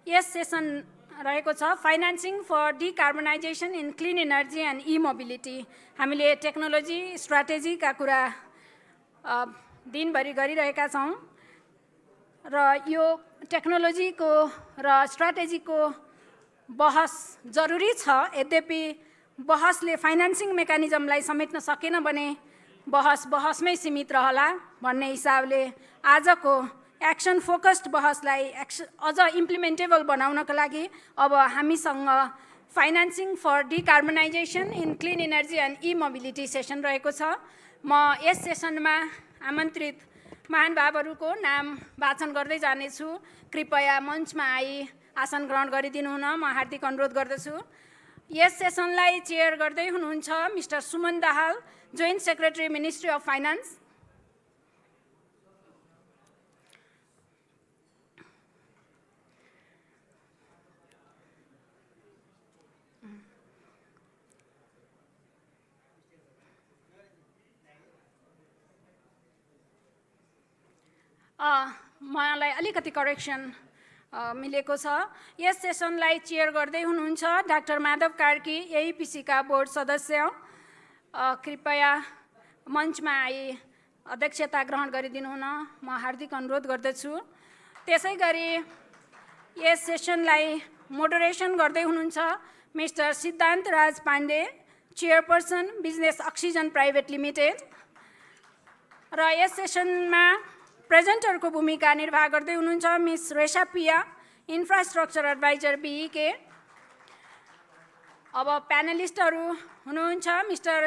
Yes session रहेको छ financing for decarbonization in clean energy and E mobility. हामीले technology स्ट्राटेजीका कुरा दिनभरि गरिरहेका छौँ र यो टेक्नोलोजीको र स्ट्राटेजीको बहस जरुरी छ। यद्यपि बहसले फाइनान्सिङ मेकानिजमलाई समेट्न सकेन भने बहसमै सीमित रहला भन्ने हिसाबले आजको एक्सन फोकस्ड बहसलाई अझ इम्प्लिमेन्टेबल बनाउनका लागि अब हामीसँग financing for decarbonization in clean energy and E mobility session रहेको छ। म यस सेसनमा आमन्त्रित महानुभावहरूको नाम वाचन गर्दै जानेछु। कृपया मञ्चमा आई आसन ग्रहण गरिदिनु हुन म हार्दिक अनुरोध गर्दछु। यस सेसनलाई चेयर गर्दै हुनुहुन्छ mister Suman Dahal, joint secretary ministry of finance. मलाई अलिकति करेक्सन मिलेको छ। यस सेसनलाई चेयर गर्दै हुनुहुन्छ डाक्टर माधव कार्की, एईपीसीका बोर्ड सदस्य। कृपया मञ्चमा आई अध्यक्षता ग्रहण गरिदिनु हुन म हार्दिक अनुरोध गर्दछु। त्यसै गरी यस सेसनलाई मोडरेसन गर्दै हुनुहुन्छ mister Siddhant Raj Pandey, chairperson business oxygen private limited. र यस सेसनमा प्रेजेन्टरको भूमिका निर्वाह गर्दै हुनुहुन्छ मिस रेशा पिया, इन्फ्रास्ट्रक्चर एडभाइजर बीईके। अब प्यानलिस्टहरू हुनुहुन्छ mister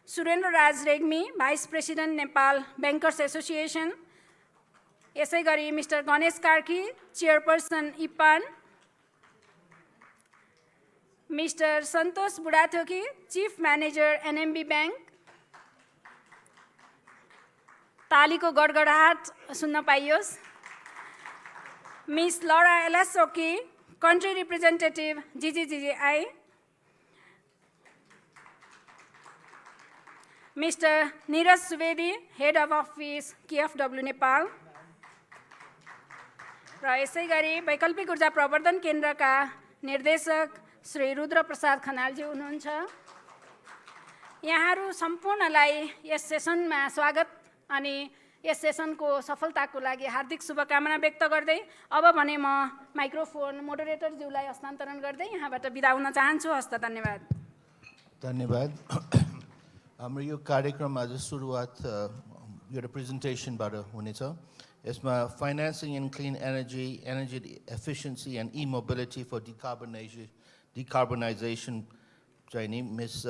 Surendra Raj Regmi, vice president Nepal bankers association. यसै गरी mister Ganesh Karki, chairperson IPPAN. Mister Santosh Budhathoki, chief manager NMB bank. तालीको गडगडाहट सुन्न पाइयोस्। मिस लरा एलासोकी, country representative GGGI. Mister Niraj Subedi, head of office KFW Nepal. र यसै गरी वैकल्पिक ऊर्जा प्रवर्धन केन्द्रका निर्देशक श्री रुद्र प्रसाद खनालजी हुनुहुन्छ। यहाँहरू सम्पूर्णलाई यस सेसनमा स्वागत अनि यस सेसनको सफलताको लागि हार्दिक शुभकामना व्यक्त गर्दै अब भने म माइक्रोफोन मोडरेटरज्यूलाई हस्तान्तरण गर्दै यहाँबाट बिदा हुन चाहन्छु। हस्त धन्यवाद। धन्यवाद। हाम्रो यो कार्यक्रम आज सुरुवात एउटा प्रेजेन्टेसनबाट हुनेछ। यसमा financing in clean energy, energy efficiency and E mobility for decarbonisation चाहिँ नि मिस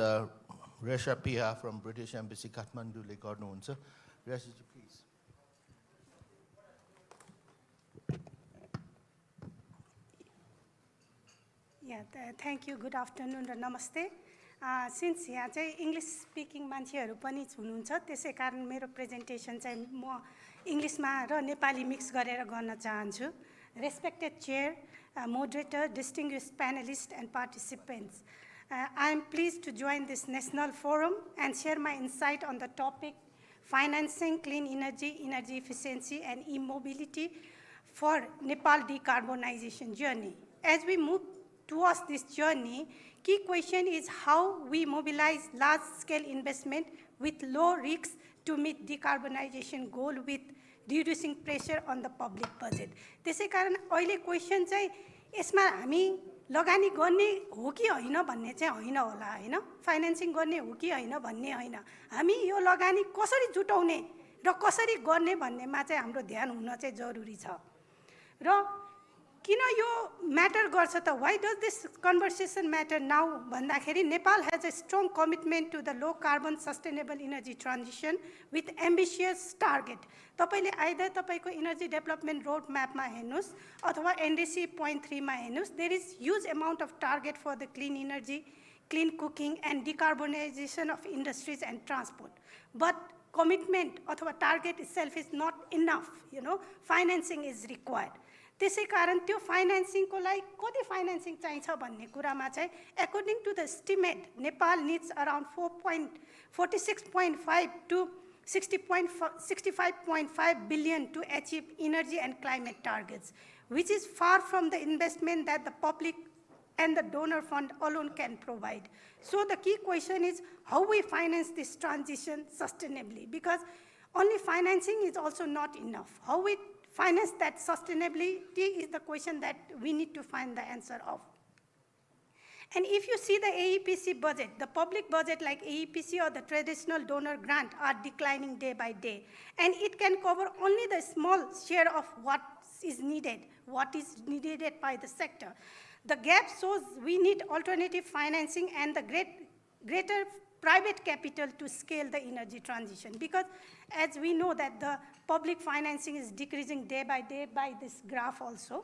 रेशा पिया फ्रम ब्रिटिस एम्बेसी काठमाडौँले गर्नुहुन्छ। Resha ji, please. Thank you, good afternoon र नमस्ते। सिन्स यहाँ चाहिँ इङ्ग्लिस स्पिकिङ मान्छेहरू पनि हुनुहुन्छ, त्यसै कारण मेरो प्रेजेन्टेसन चाहिँ म इङ्ग्लिसमा र नेपाली मिक्स गरेर गर्न चाहन्छु। Respected chair, moderator, distinguished panelist and participants, I am pleased to join this national forum and share my insight on the topic financing clean energy, energy efficiency and e-mobility for Nepal decarbonization journey. As we move towards this journey, key question is how we mobilize large-scale investment with low risks to meet decarbonization goal with reducing pressure on the public budget. त्यसै कारण अहिले question चाहिँ यसमा हामी लगानी गर्ने हो कि होइन भन्ने चाहिँ होइन होला, होइन फाइनेन्सिङ गर्ने हो कि होइन भन्ने होइन, हामी यो लगानी कसरी जुटाउने र कसरी गर्ने भन्नेमा चाहिँ हाम्रो ध्यान हुन चाहिँ जरुरी छ। र किन यो म्याटर गर्छ त, why does this conversation matter now भन्दाखेरि Nepal has a strong commitment to the low carbon sustainable energy transition with ambitious target. तपाईँले आइदर तपाईँको इनर्जी डेभलपमेन्ट रोड म्यापमा हेर्नुहोस् अथवा एनडिसी पोइन्ट 3 मा हेर्नुहोस्, there is huge amount of target for the clean energy, clean cooking and decarbonisation of industries and transport. But commitment अथवा target itself is not enough, you know, financing is required. त्यसै कारण त्यो फाइनेन्सिङको लागि कति financing चाहिन्छ भन्ने कुरामा चाहिँ according to the estimate Nepal needs around 46.5 to 60.65.5 billion to achieve energy and climate targets. which is far from the investment that the public and the donor fund alone can provide. So the key question is how we finance this transition sustainably, because only financing is also not enough. How we finance that sustainability is the question that we need to find the answer of. And if you see the AEPC budget, the public budget like AEPC or the traditional donor grant are declining day by day. And it can cover only the small share of what is needed by the sector. The gap shows we need alternative financing and the greater private capital to scale the energy transition, because as we know that the public financing is decreasing day by this graph also.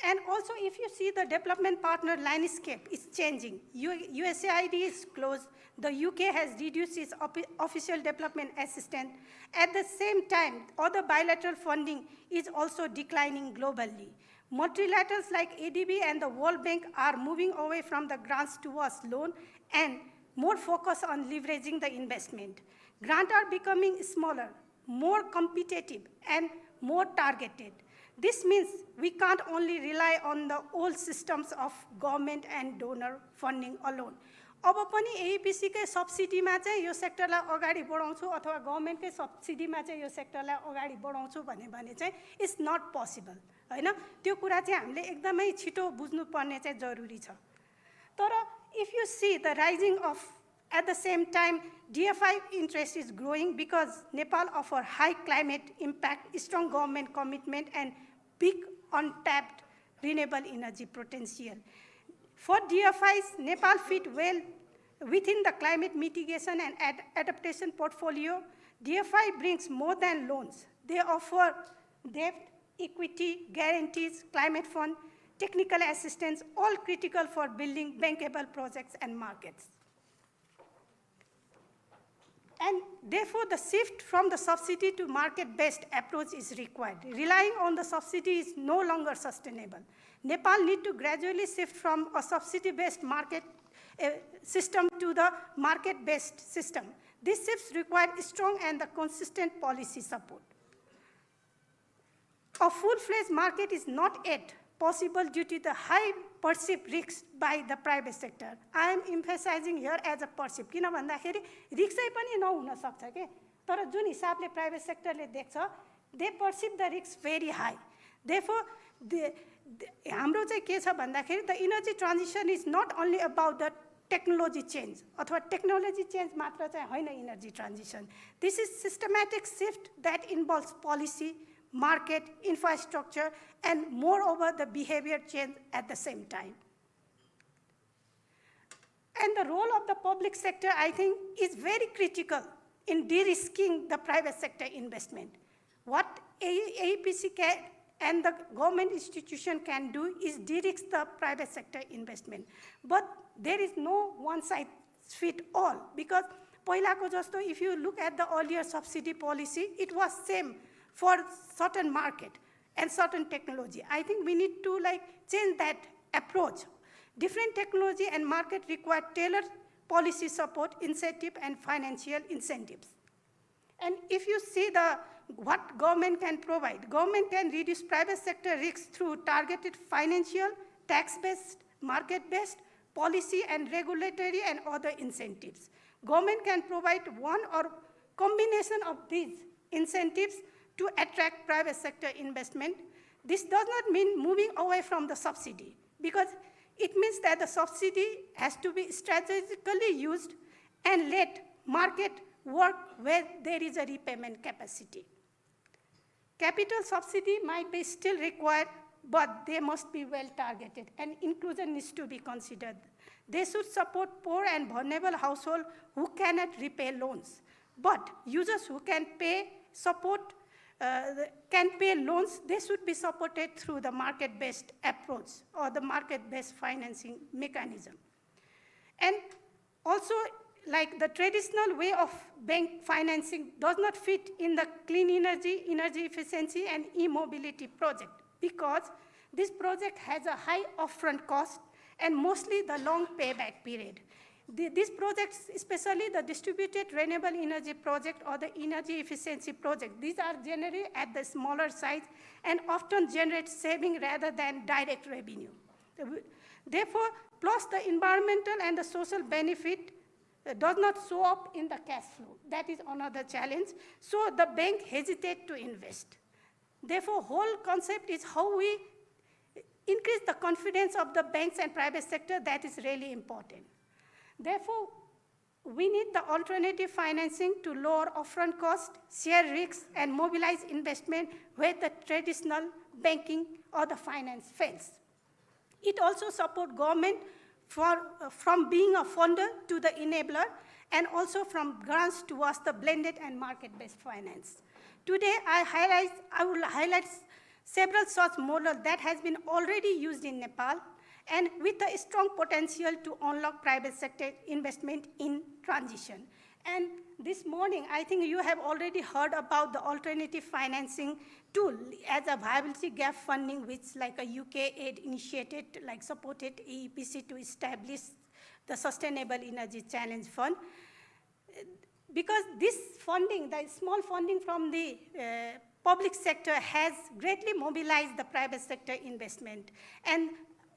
And also, if you see the development partner landscape is changing. USAID is closed. The UK has reduced its official development assistance. At the same time, other bilateral funding is also declining globally. Multilaterals like ADB and the World Bank are moving away from the grants towards loan and more focus on leveraging the investment. Grants are becoming smaller, more competitive, and more targeted. This means we can't only rely on the old systems of government and donor funding alone. अब पनि AEPC के subsidy में चाहिँ यो सेक्टरलाई अगाडि बढाउँछु अथवा government के subsidy में चाहिँ यो सेक्टरलाई अगाडि बढाउँछु भने चाहिँ इट्स नट पोसिबल हैन त्यो कुरा चाहिँ हामीले एकदमै छिटो बुझ्नुपर्ने चाहिँ जरुरी छ तर if you see the rising of at the same time DFI interest is growing because Nepal offers high climate impact, strong government commitment and big untapped renewable energy potential. For DFIs, Nepal fit well within the climate mitigation and adaptation portfolio. DFI brings more than loans. They offer debt, equity, guarantees, climate fund, technical assistance, all critical for building bankable projects and markets. And therefore, the shift from the subsidy to market-based approach is required. Relying on the subsidy is no longer sustainable. Nepal needs to gradually shift from a subsidy-based market system to the market-based system. These shifts require strong and consistent policy support. A full-fledged market is not yet possible due to the high perceived risks by the private sector. I am emphasizing here as a perceived. किन भन्दाखेरि रिस्कै पनि नहुन सक्छ के तर जुन हिसाबले private सेक्टरले देख्छ they perceive the risks very high. Therefore, हाम्रो चाहिँ के छ भन्दाखेरि the energy transition is not only about the technology change अथवा technology change मात्र चाहिँ होइन energy transition. This is systematic shift that involves policy, market, infrastructure, and moreover the behavior change at the same time. And the role of the public sector, I think, is very critical in de-risking the private sector investment. What AEPC can and the government institution can do is de-risk the private sector investment. But there is no one-size-fits-all because पहिलाको जस्तो if you look at the earlier subsidy policy, it was same for certain market and certain technology. I think we need to change that approach. Different technology and market require tailored policy support, incentive, and financial incentives. And if you see what government can provide, government can reduce private sector risks through targeted financial, tax-based, market-based, policy and regulatory and other incentives. Government can provide one or combination of these incentives to attract private sector investment. This does not mean moving away from the subsidy because it means that the subsidy has to be strategically used and let market work where there is a repayment capacity. Capital subsidy might be still required, but they must be well targeted and inclusion needs to be considered. They should support poor and vulnerable households who cannot repay loans, but users who can pay loans, they should be supported through the market-based approach or the market-based financing mechanism. And also, like the traditional way of bank financing does not fit in the clean energy, energy efficiency, and e-mobility project because this project has a high upfront cost and mostly the long payback period. These projects, especially the distributed renewable energy project or the energy efficiency project, these are generally at the smaller size and often generate saving rather than direct revenue. Therefore, plus the environmental and the social benefit does not show up in the cash flow. That is another challenge. So the bank hesitate to invest. Therefore, whole concept is how we increase the confidence of the banks and private sector. That is really important. Therefore, we need the alternative financing to lower upfront cost, share risks, and mobilize investment where the traditional banking or the finance fails. It also supports government from being a funder to the enabler, and also from grants towards the blended and market-based finance. Today, I will highlight several such models that has been already used in Nepal, and with a strong potential to unlock private sector investment in transition. And this morning, I think you have already heard about the alternative financing tool as a viability gap funding, which like a UK aid initiated, like supported AEPC to establish the Sustainable Energy Challenge Fund. Because this funding, the small funding from the public sector has greatly mobilized the private sector investment. And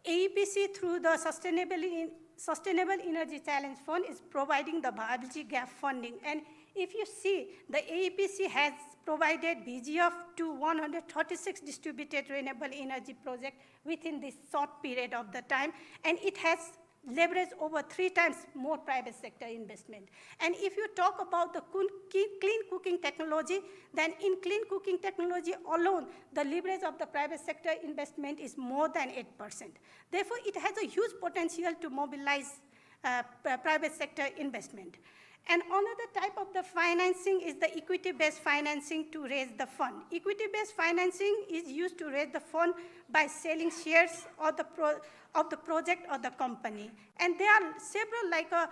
AEPC through the Sustainable Energy Challenge Fund is providing the viability gap funding. And if you see, the AEPC has provided VGF to 136 distributed renewable energy projects within this short period of the time, and it has leveraged over 3 times more private sector investment. And if you talk about the clean cooking technology, then in clean cooking technology alone, the leverage of the private sector investment is more than 8%. Therefore, it has a huge potential to mobilize private sector investment. And another type of the financing is the equity-based financing to raise the fund. Equity-based financing is used to raise the fund by selling shares of the project or the company. And there are several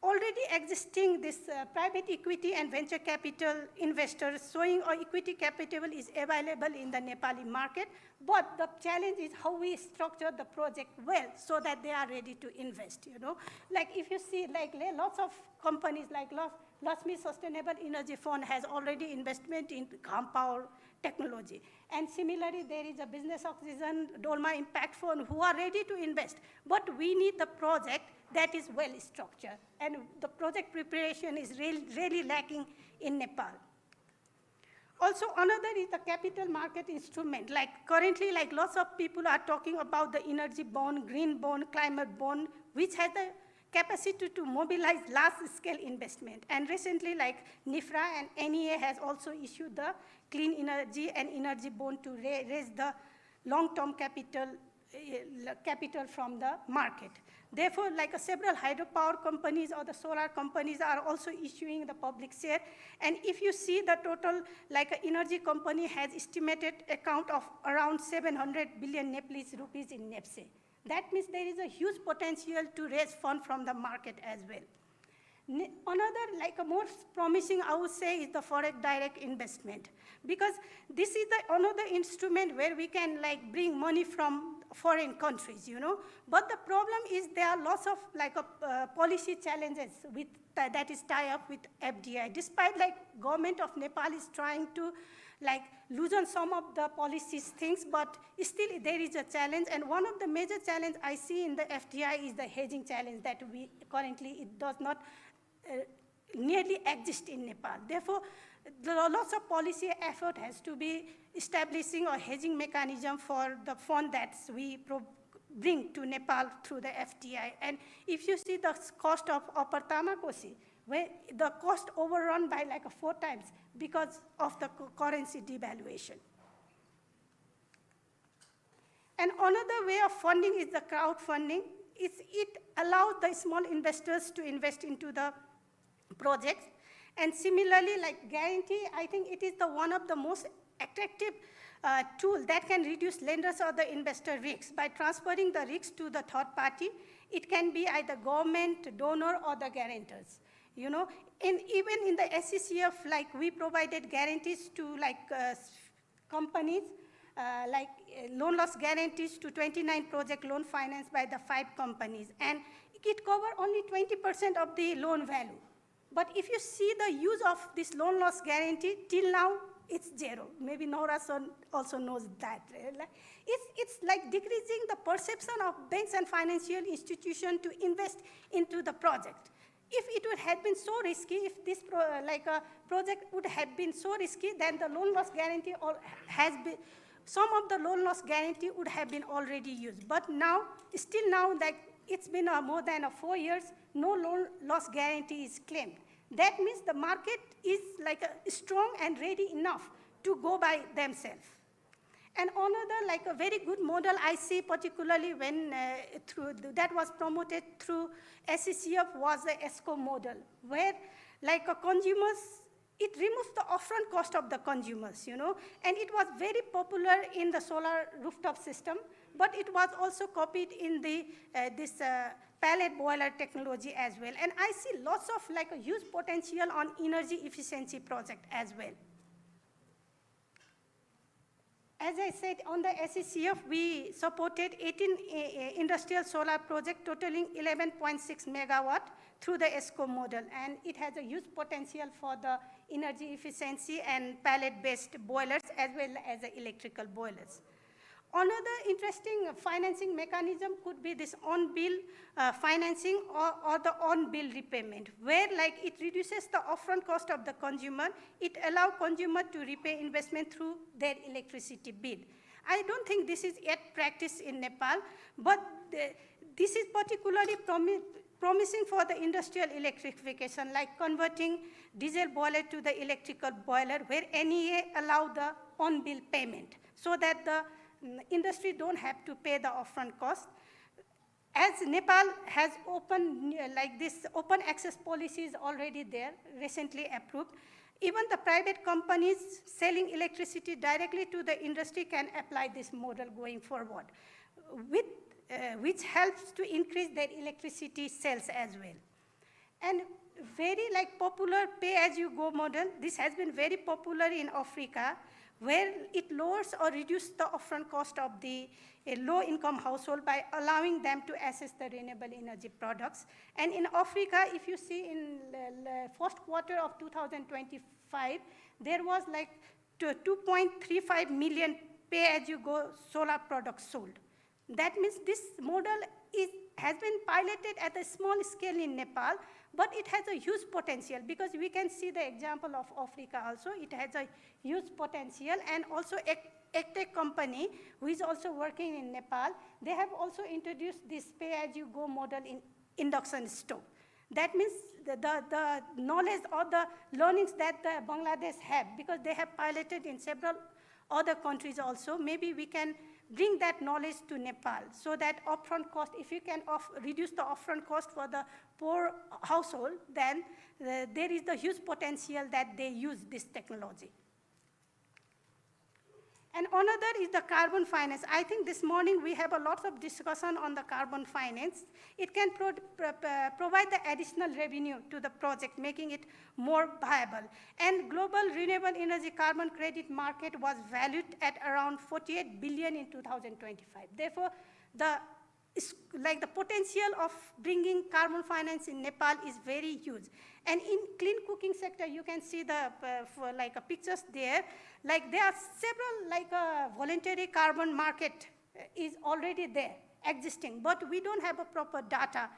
already existing this private equity and venture capital investors showing equity capital is available in the Nepali market, but the challenge is how we structure the project well so that they are ready to invest, you know. Like if you see lots of companies like Lakshmi Sustainable Energy Fund has already investment in Gham power technology. And similarly, there is a Business Oxygen, Dolma Impact Fund who are ready to invest, but we need the project that is well structured. And the project preparation is really lacking in Nepal. Also, another is the capital market instrument. Like currently, lots of people are talking about the energy bond, green bond, climate bond, which has the capacity to mobilize large-scale investment. And recently, NIFRA and NEA has also issued the clean energy and energy bond to raise the long-term capital from the market. Therefore, several hydropower companies or the solar companies are also issuing the public share. And if you see the total, an energy company has estimated account of around 700 billion Nepalese rupees in NEPSE. That means there is a huge potential to raise funds from the market as well. Another, a more promising, I would say, is the foreign direct investment, because this is another instrument where we can bring money from foreign countries, you know. But the problem is there are lots of policy challenges with that is tied up with FDI. Despite government of Nepal is trying to loosen some of the policies things, but still there is a challenge. And one of the major challenges I see in the FDI is the hedging challenge that we currently it does not nearly exist in Nepal. Therefore, there are lots of policy effort has to be establishing a hedging mechanism for the fund that we bring to Nepal through the FDI. And if you see the cost of Upper Tamakosi, where the cost overrun by 4 times because of the currency devaluation. And another way of funding is the crowdfunding. It allows the small investors to invest into the projects. And similarly, guarantee, I think it is one of the most attractive tool that can reduce lenders or the investor risks. By transferring the risks to the third party, it can be either government, donor, or the guarantors. You know, even in the SCCF, we provided guarantees to companies, loan loss guarantees to 29 project loan financed by the 5 companies. And it covers only 20% of the loan value. But if you see the use of this loan loss guarantee, till now, it's zero. Maybe Nora also knows that. It's like decreasing the perception of banks and financial institutions to invest into the project. If it would have been so risky, if this project would have been so risky, then the loan loss guarantee some of the loan loss guarantee would have been already used. But now, still now, like it's been more than 4 years, no loan loss guarantee is claimed. That means the market is strong and ready enough to go by themselves. And another a very good model I see, particularly when that was promoted through SCCF, was the ESCO model, where consumers, it removes the upfront cost of the consumers, and it was very popular in the solar rooftop system, but it was also copied in the pellet boiler technology as well. And I see lots of a huge potential on energy efficiency project as well. As I said, on the SCCF, we supported 18 industrial solar projects totaling 11.6 megawatt through the ESCO model, and it has a huge potential for the energy efficiency and pellet-based boilers as well as the electrical boilers. Another interesting financing mechanism could be this on-bill financing or the on-bill repayment, where it reduces the upfront cost of the consumer. It allows consumer to repay investment through their electricity bill. I don't think this is yet practiced in Nepal, but this is particularly promising for the industrial electrification, like converting diesel boiler to the electrical boiler, where NEA allow the on-bill payment, so that the industry don't have to pay the upfront cost. As Nepal has open access policies already there, recently approved, even the private companies selling electricity directly to the industry can apply this model going forward, which helps to increase their electricity sales as well. And very popular pay-as-you-go model, this has been very popular in Africa, where it lowers or reduces the upfront cost of the low-income household by allowing them to access the renewable energy products. And in Africa, if you see in the first quarter of 2025, there was 2.35 million pay-as-you-go solar products sold. That means this model has been piloted at a small scale in Nepal, but it has a huge potential, because we can see the example of Africa also. It has a huge potential, and also ECTEC company, who is also working in Nepal, they have also introduced this pay-as-you-go model in induction stove. That means the knowledge or the learnings that the Bangladesh have, because they have piloted in several other countries also, maybe we can bring that knowledge to Nepal, so that upfront cost, if you can reduce the upfront cost for the poor household, then there is the huge potential that they use this technology. And another is the carbon finance. I think this morning we have a lot of discussion on the carbon finance. It can provide the additional revenue to the project, making it more viable. And global renewable energy carbon credit market was valued at around 48 billion in 2025. Therefore, the potential of bringing carbon finance in Nepal is very huge. And in clean cooking sector, you can see the pictures there. There are several voluntary carbon market is already there, existing, but we don't have a proper data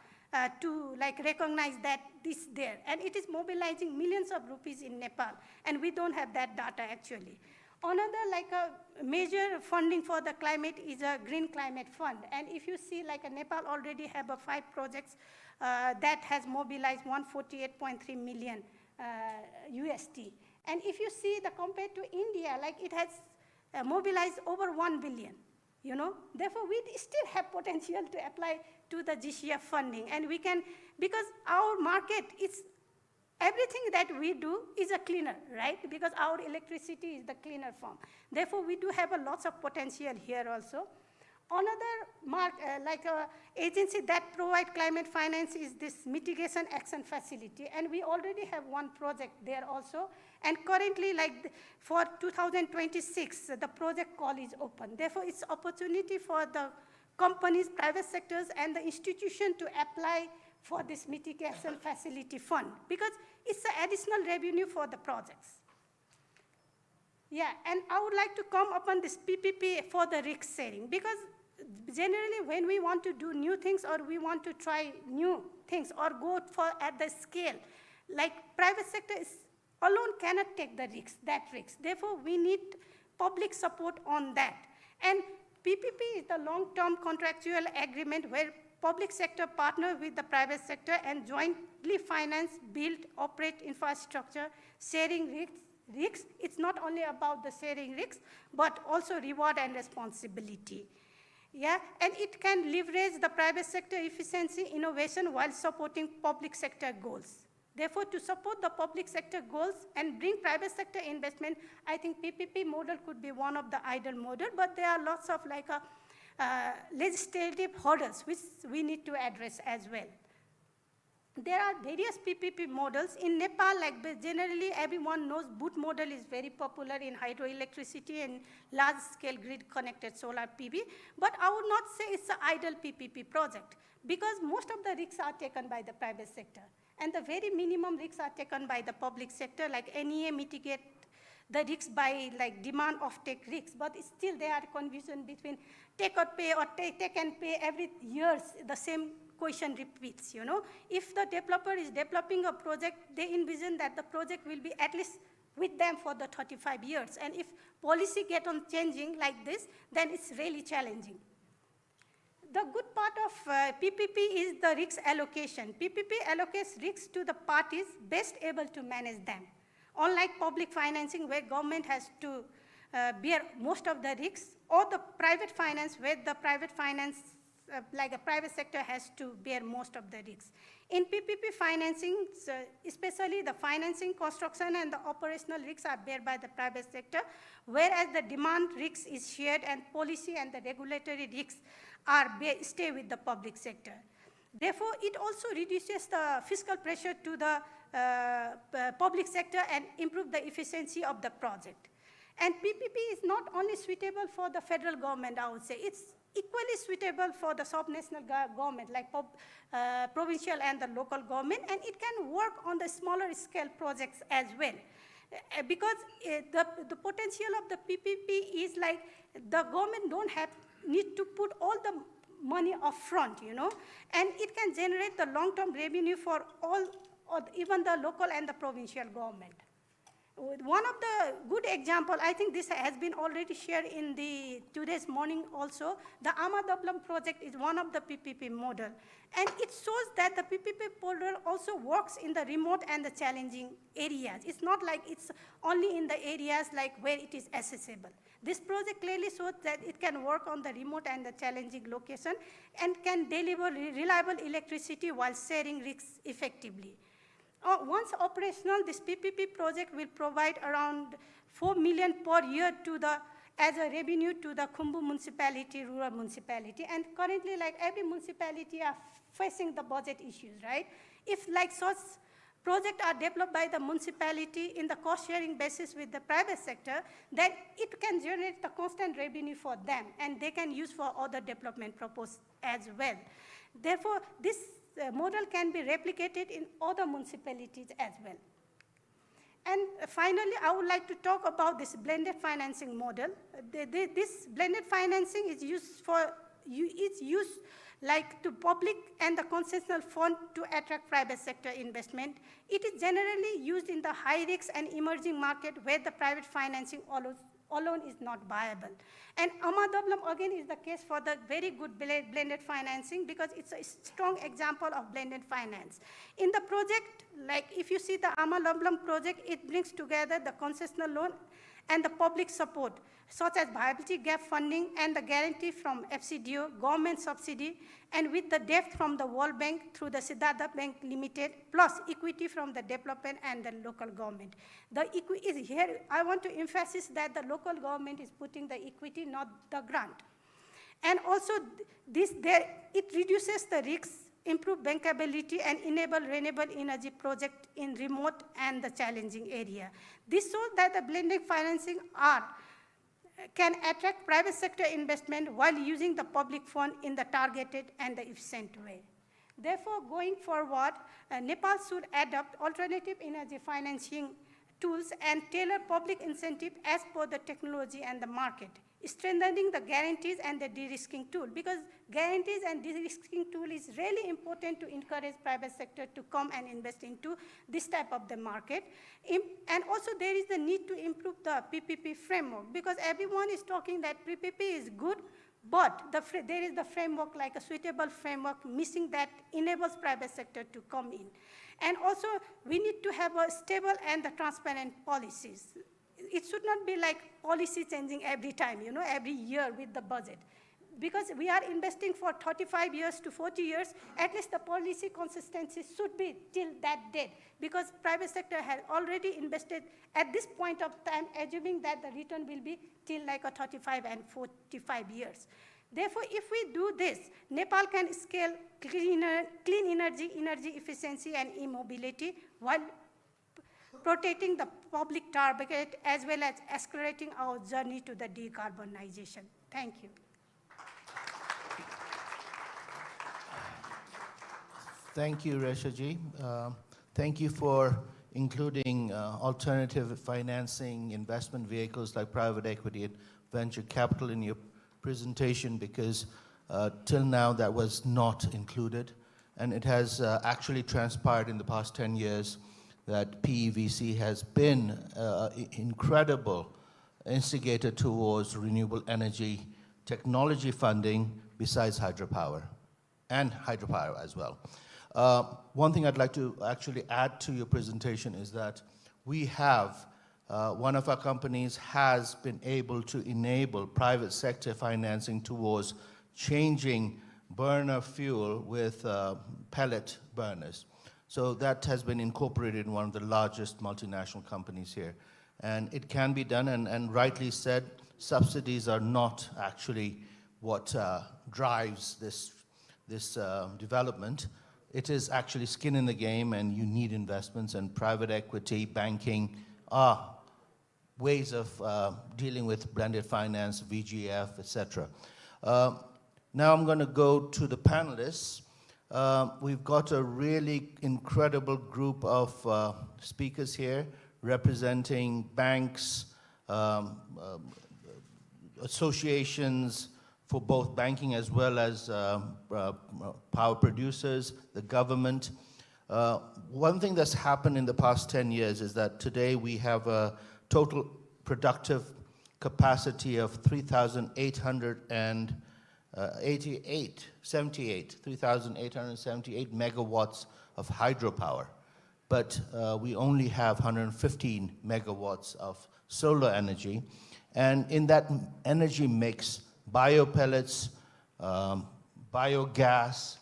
to recognize that this there. And it is mobilizing millions of rupees in Nepal, and we don't have that data actually. Another a major funding for the climate is a Green Climate Fund. And if you see Nepal already have 5 projects that has mobilized 148.3 million USD. And if you see compared to India, it has mobilized over 1 billion, Therefore, we still have potential to apply to the GCF funding. And we can, because our market is, everything that we do is a cleaner, right? Because our electricity is the cleaner form. Therefore, we do have lots of potential here also. Another agency that provide climate finance is this Mitigation Action Facility, and we already have 1 project there also. And currently, for 2026, the project call is open. Therefore, it's opportunity for the companies, private sectors, and the institution to apply for this mitigation facility fund, because it's an additional revenue for the projects. Yeah, and I would like to come upon this PPP for the risk sharing, because generally when we want to do new things or we want to try new things or go for at the scale, like private sector alone cannot take the risk, that risk. Therefore, we need public support on that. And PPP is the long-term contractual agreement where public sector partner with the private sector and jointly finance, build, operate infrastructure, sharing risks. It's not only about the sharing risks, but also reward and responsibility. Yeah, and it can leverage the private sector efficiency, innovation while supporting public sector goals. Therefore, to support the public sector goals and bring private sector investment, I think PPP model could be one of the ideal model, but there are lots of like legislative hurdles which we need to address as well. There are various PPP models. In Nepal, like generally everyone knows BOOT model is very popular in hydroelectricity and large-scale grid-connected solar PV, but I would not say it's an ideal PPP project because most of the risks are taken by the private sector, and the very minimum risks are taken by the public sector, like NEA mitigate the risks by like demand of take risks, but still there are confusion between take or pay or take and pay every year, the same question repeats, you know. If the developer is developing a project, they envision that the project will be at least with them for the 35 years. And if policy get on changing like this, then it's really challenging. The good part of PPP is the risk allocation. PPP allocates risks to the parties best able to manage them. Unlike public financing where government has to bear most of the risks, or the private finance where the private finance like a private sector has to bear most of the risks. In PPP financing, especially the financing, construction, and the operational risks are bear by the private sector, whereas the demand risk is shared and policy and the regulatory risks are stay with the public sector. Therefore, it also reduces the fiscal pressure to the public sector and improve the efficiency of the project. And PPP is not only suitable for the federal government, I would say, it's equally suitable for the sub-national government, like provincial and the local government, and it can work on the smaller scale projects as well. Because the potential of the PPP is like the government don't need to put all the money up front, you know, and it can generate the long-term revenue for all, or even the local and the provincial government. One of the good example, I think this has been already shared in the today's morning also, the Amadablam project is one of the PPP model. And it shows that the PPP model also works in the remote and the challenging areas. It's not like it's only in the areas like where it is accessible. This project clearly shows that it can work on the remote and the challenging location and can deliver reliable electricity while sharing risks effectively. Once operational, this PPP project will provide around 4 million per year to the, as a revenue to the Khumbu municipality, rural municipality. And currently, like every municipality are facing the budget issues, right? If like such projects are developed by the municipality in the cost sharing basis with the private sector, then it can generate the constant revenue for them and they can use for other development purposes as well. Therefore, this model can be replicated in other municipalities as well. And finally, I would like to talk about this blended financing model. This blended financing is used like to public and the concessional fund to attract private sector investment. It is generally used in the high risk and emerging market where the private financing alone is not viable. And Amadablam again is the case for the very good blended financing because it's a strong example of blended finance. In the project, like if you see the Amadablam project, it brings together the concessional loan and the public support, such as viability gap funding and the guarantee from FCDO, government subsidy, and with the debt from the World Bank through the Siddhartha Bank Limited, plus equity from the development and the local government. The equity is here, I want to emphasize that the local government is putting the equity, not the grant. And also, it reduces the risks, improve bankability, and enable renewable energy project in remote and the challenging area. This shows that the blended financing are can attract private sector investment while using the public fund in the targeted and the efficient way. Therefore, going forward, Nepal should adopt alternative energy financing tools and tailor public incentive as per the technology and the market, strengthening the guarantees and the de-risking tool, because guarantees and de-risking tool is really important to encourage private sector to come and invest into this type of the market. And also there is the need to improve the PPP framework, because everyone is talking that PPP is good, but there is the framework, like a suitable framework missing, that enables private sector to come in. And also, we need to have a stable and the transparent policies. It should not be like policy changing every time, every year with the budget. Because we are investing for 35 years to 40 years, at least the policy consistency should be till that date. Because private sector has already invested at this point of time, assuming that the return will be till like a 35 and 45 years. Therefore, if we do this, Nepal can scale clean energy, energy efficiency, and e-mobility while protecting the public target as well as accelerating our journey to the decarbonization. Thank you. Thank you, Reshaji. Thank you for including alternative financing investment vehicles like private equity and venture capital in your presentation, because till now that was not included, and it has actually transpired in the past 10 years that PEVC has been an incredible instigator towards renewable energy technology funding besides hydropower, and hydropower as well. One thing I'd like to actually add to your presentation is that we have one of our companies has been able to enable private sector financing towards changing burner fuel with pellet burners. So that has been incorporated in one of the largest multinational companies here. And it can be done, and rightly said, subsidies are not actually what drives this development. It is actually skin in the game, and you need investments, and private equity, banking are ways of dealing with blended finance, VGF, etc. Now I'm going to go to the panelists. We've got a really incredible group of speakers here representing banks, associations for both banking as well as power producers, the government. One thing that's happened in the past 10 years is that today we have a total productive capacity of 3,878 megawatts of hydropower, but we only have 115 megawatts of solar energy. And in that energy mix, biopellets, biogas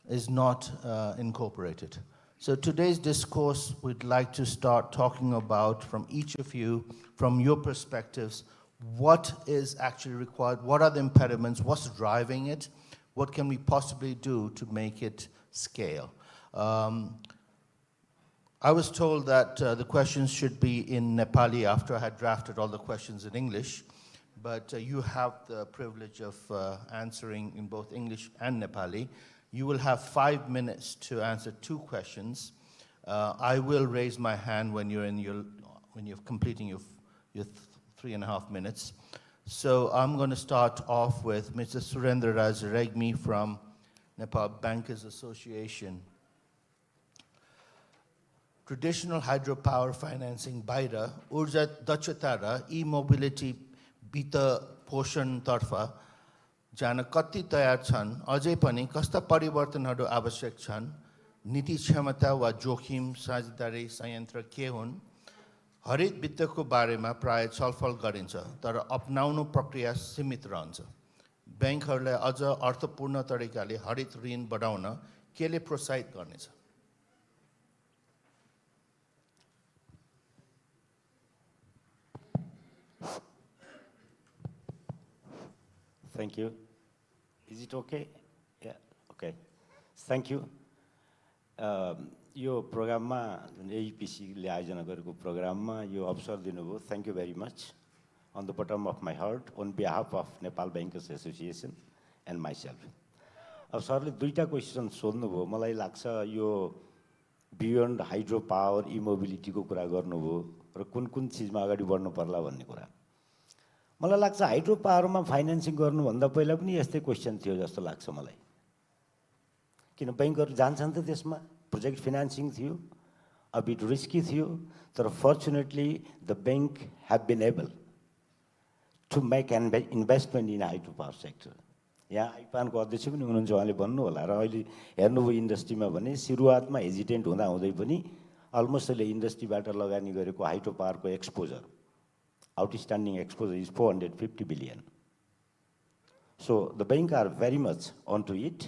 is not incorporated. So today's discourse, we'd like to start talking about, from each of you, from your perspectives, what is actually required, what are the impediments, what's driving it, what can we possibly do to make it scale. I was told that the questions should be in Nepali after I had drafted all the questions in English, but you have the privilege of answering in both English and Nepali. You will have 5 minutes to answer 2 questions. I will raise my hand when you're completing your 3.5 minutes. So I'm going to start off with Mr. Surendra Raj Regmi from Nepal Bankers Association. Traditional hydropower financing बाहिर ऊर्जा दक्षता र e-mobility वित्त पोषण तर्फ जान कति तयार छन्, अझै पनि कस्ता परिवर्तनहरू आवश्यक छन्, नीति क्षमता वा जोखिम साझेदारी संयन्त्र के हुन्, हरित वित्तको बारेमा प्राय छलफल गरिन्छ, तर अपनाउनु प्रक्रिया सीमित रहन्छ। बैंकहरूलाई अझ अर्थपूर्ण तरिकाले हरित ऋण बढाउन केले प्रोत्साहित गर्नेछ? Thank you. Is it okay? Yeah, okay. Thank you. यो प्रोग्राममा एईपीसी ले आयोजना गरेको प्रोग्राममा यो अवसर दिनुभयो, thank you very much. on the bottom of my heart on behalf of Nepal Bankers Association and myself. अब सरले दुईटा क्वेसन सोध्नुभयो, मलाई लाग्छ यो बियोन्ड हाइड्रो पावर इमोबिलिटीको कुरा गर्नुभयो र कुन कुन चिजमा अगाडि बढ्नु पर्ला भन्ने कुरा। मलाई लाग्छ हाइड्रो पावरमा फाइनेन्सिङ गर्नुभन्दा पहिला पनि यस्तै क्वेसन थियो जस्तो लाग्छ मलाई, किन ब्याङ्कहरू जान्छन् त त्यसमा, प्रोजेक्ट फाइनेन्सिङ थियो, a bit risky थियो, तर fortunately the bank have been able to make an investment in hydro power sector. यहाँ आइपानको अध्यक्ष पनि हुनुहुन्छ, उहाँले भन्नु होला र अहिले हेर्नुभयो इन्डस्ट्रीमा भने सुरुवातमा हेजिटेन्ट हुँदै पनि अलमोस्ट अहिले इन्डस्ट्रीबाट लगानी गरेको हाइड्रो पावरको exposure, outstanding exposure is 450 billion. So the bank are very much on to it.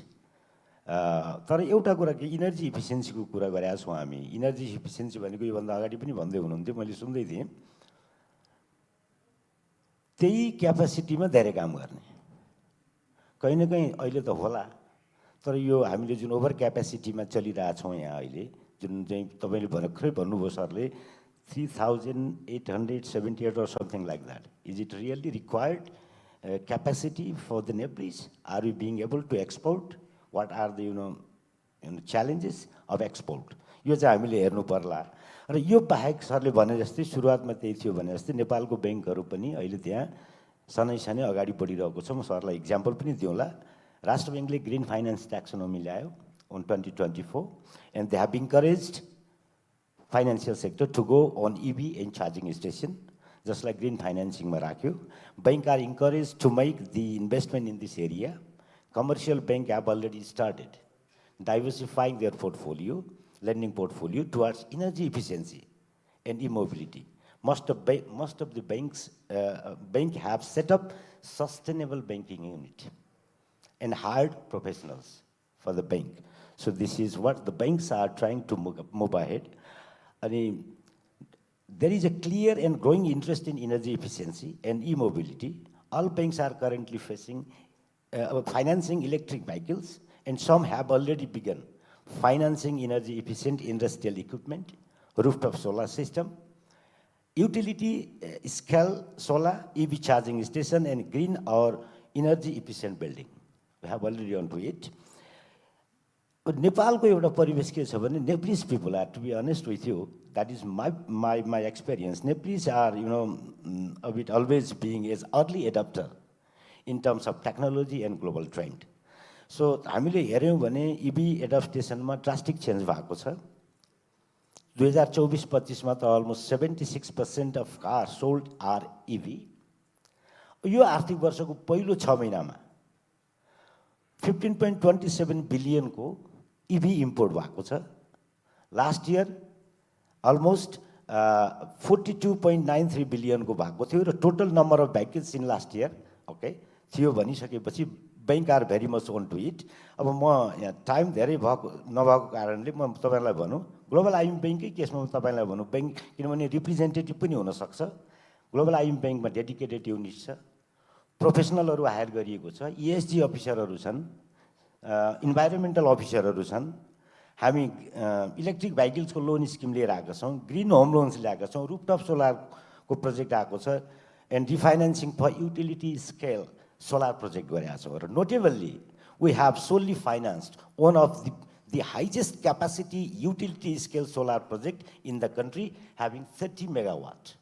तर एउटा कुरा के इनर्जी इफिसियन्सीको कुरा गरेका छौँ हामी। इनर्जी इफिसियन्सी भनेको योभन्दा अगाडि पनि भन्दै हुनुहुन्थ्यो, मैले सुन्दै थिएँ। त्यही क्यापासिटीमा धेरै काम गर्ने, कहीँ न कहीँ अहिले त होला, तर यो हामीले जुन ओभर क्यापासिटीमा चलिरहेछौँ यहाँ अहिले, जुन चाहिँ तपाईँले भर्खरै भन्नुभयो सरले 3,878 or something like that. Is it really required capacity for the Nepalese? Are we being able to export? What are the challenges of export? यो चाहिँ हामीले हेर्नु पर्ला। र यो बाहेक सरले भने जस्तै सुरुवातमा त्यही थियो भने जस्तै नेपालको ब्याङ्कहरू पनि अहिले त्यहाँ सनै अगाडि बढिरहेको छ। म सरलाई इक्जाम्पल पनि दिउँला। राष्ट्र ब्याङ्कले ग्रिन फाइनेन्स ट्याक्सोनोमी ल्यायो on 2024 and they have encouraged financial sector to go on EV and charging station, just like green financing ma rakhyo. Bank are encouraged to make the investment in this area. Commercial bank have already started diversifying their portfolio, lending portfolio towards energy efficiency and e-mobility. Most of the banks have set up sustainable banking unit and hired professionals for the bank. So this is what the banks are trying to move ahead. And there is a clear and growing interest in energy efficiency and e-mobility. All banks are currently financing electric vehicles, and some have already begun financing energy efficient industrial equipment, rooftop solar system, utility scale solar, EV charging station, and green or energy efficient building. We have already onto it. But नेपालको एउटा परिवेश के छ भने Nepalese people are, to be honest with you, that is my experience. Nepalese are, a bit always being as early adopter in terms of technology and global trend. So हामीले हेर्यौँ भने EV एडप्टेसनमा drastic change भएको छ। 2024-25 मा त almost 76% of cars sold are EV. यो आर्थिक वर्षको पहिलो 6 महिनामा 15.27 बिलियन को EV इम्पोर्ट भएको छ। लास्ट इयर अलमोस्ट 42.93 बिलियन को भएको थियो र total number of vehicles in last year थियो भनिसकेपछि bank are very much on to it. अब म यहाँ टाइम धेरै नभएको कारणले म तपाईलाई भनौँ ग्लोबल आइएम बैंकै केसमा तपाईलाई भनौँ बैंक, किनभने रिप्रेजेन्टेटिभ पनि हुन सक्छ। ग्लोबल आइएम बैंकमा डेडिकेटेड युनिट छ, प्रोफेसनलहरू हायर गरिएको छ, ESG अफिसरहरू छन्, इन्भाइरोमेन्टल अफिसरहरू छन्। हामी इलेक्ट्रिक भेहिकल्सको लोन स्किम लिएर आएका छौँ, ग्रिन होम लोन्स ल्याएका छौँ, रुफटप सोलरको प्रोजेक्ट आएको छ, and refinancing for utility scale solar project गरेका छौँ। र notably we have solely financed one of the highest capacity utility scale solar project in the country, having 30 megawatt.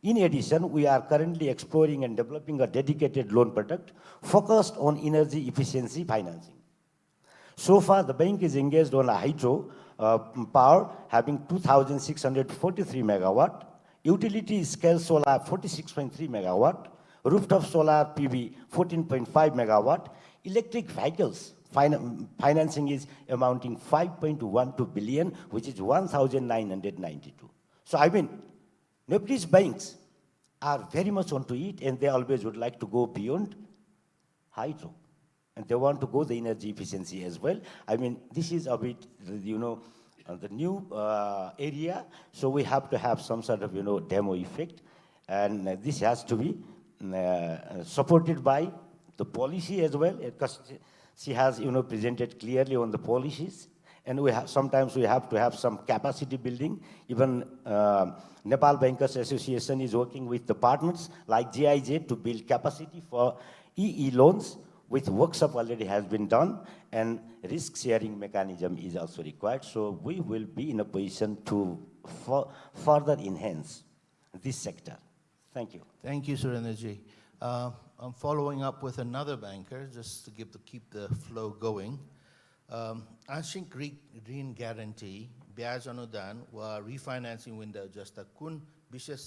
In addition, we are currently exploring and developing a dedicated loan product focused on energy efficiency financing. So far, the bank is engaged on a hydro power having 2,643 megawatt, utility scale solar 46.3 megawatt, rooftop solar PV 14.5 megawatt, electric vehicles financing is amounting 5.12 billion, which is 1,992. So I mean, Nepalese banks are very much onto it, and they always would like to go beyond hydro. And they want to go the energy efficiency as well. I mean, this is a bit, the new area, so we have to have some sort of, demo effect. And this has to be supported by the policy as well, because she has, presented clearly on the policies And sometimes we have to have some capacity building. Even Nepal Bankers Association is working with the partners like GIJ to build capacity for EE loans, with workshop already has been done, and risk sharing mechanism is also required. So we will be in a position to further enhance this sector. Thank you. Thank you, Surendraji. I'm following up with another banker just to keep the flow going. आंशिक ऋण guarantee ब्याज अनुदान वा रिफाइनेन्सिङ window जस्ता कुन विशेष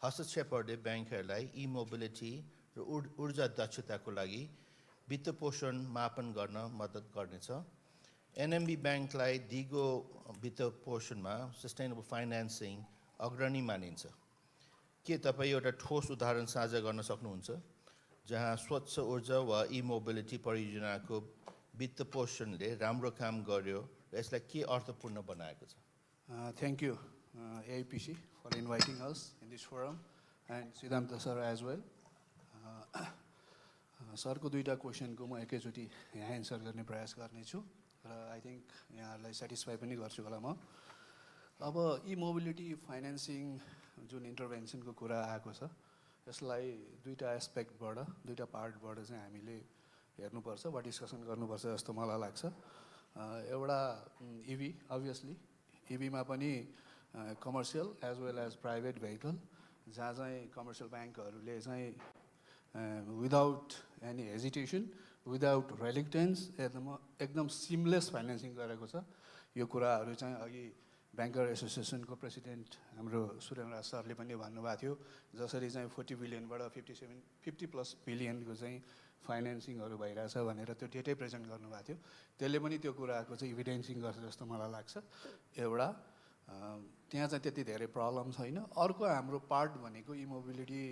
हस्तक्षेपहरूले ब्याङ्कहरूलाई ई mobility र ऊर्जा दक्षताको लागि वित्त पोषण मापन गर्न मद्दत गर्नेछ। एनएमबी ब्याङ्कलाई दिगो वित्त पोषणमा सस्टेनेबल फाइनेन्सिङ अग्रणी मानिन्छ। के तपाईँ एउटा ठोस उदाहरण साझा गर्न सक्नुहुन्छ जहाँ स्वच्छ ऊर्जा वा ई मोबिलिटी परियोजनाको वित्त पोषणले राम्रो काम गर्यो र यसलाई के अर्थपूर्ण बनाएको छ? Thank you, AIPC, for inviting us in this forum, and Siddhanta sir as well. सरको दुईटा क्वेसनको म एकैचोटि यहाँ एन्सर गर्ने प्रयास गर्नेछु र आई थिङ्क यहाँहरूलाई सेटिस्फाई पनि गर्छु होला म। अब ई मोबिलिटी फाइनेन्सिङ जुन इन्टरभेन्सनको कुरा आएको छ, यसलाई दुईटा एस्पेक्टबाट, दुईटा पार्टबाट चाहिँ हामीले हेर्नुपर्छ वा डिस्कसन गर्नुपर्छ जस्तो मलाई लाग्छ। एउटा इभी, अभियसली इभीमा पनि commercial as well as private vehicle, जहाँ चाहिँ कमर्सियल ब्याङ्कहरूले चाहिँ without any hesitation, without reluctance एकदम सिमलेस फाइनेन्सिङ गरेको छ। यो कुराहरू चाहिँ अघि ब्याङ्कर एसोसिएसनको प्रेसिडेन्ट हाम्रो सुरेन्द्र सरले पनि भन्नुभएको थियो, जसरी चाहिँ 40 बिलियनबाट 50+ बिलियनको चाहिँ फाइनेन्सिङहरू भइरहेछ भनेर त्यो डेटै प्रेजेन्ट गर्नुभएको थियो। त्यसले पनि त्यो कुराको चाहिँ इभिडेन्सिङ गर्छ जस्तो मलाई लाग्छ। एउटा त्यहाँ चाहिँ त्यति धेरै प्रब्लम छैन। अर्को हाम्रो पार्ट भनेको इमोबिलिटी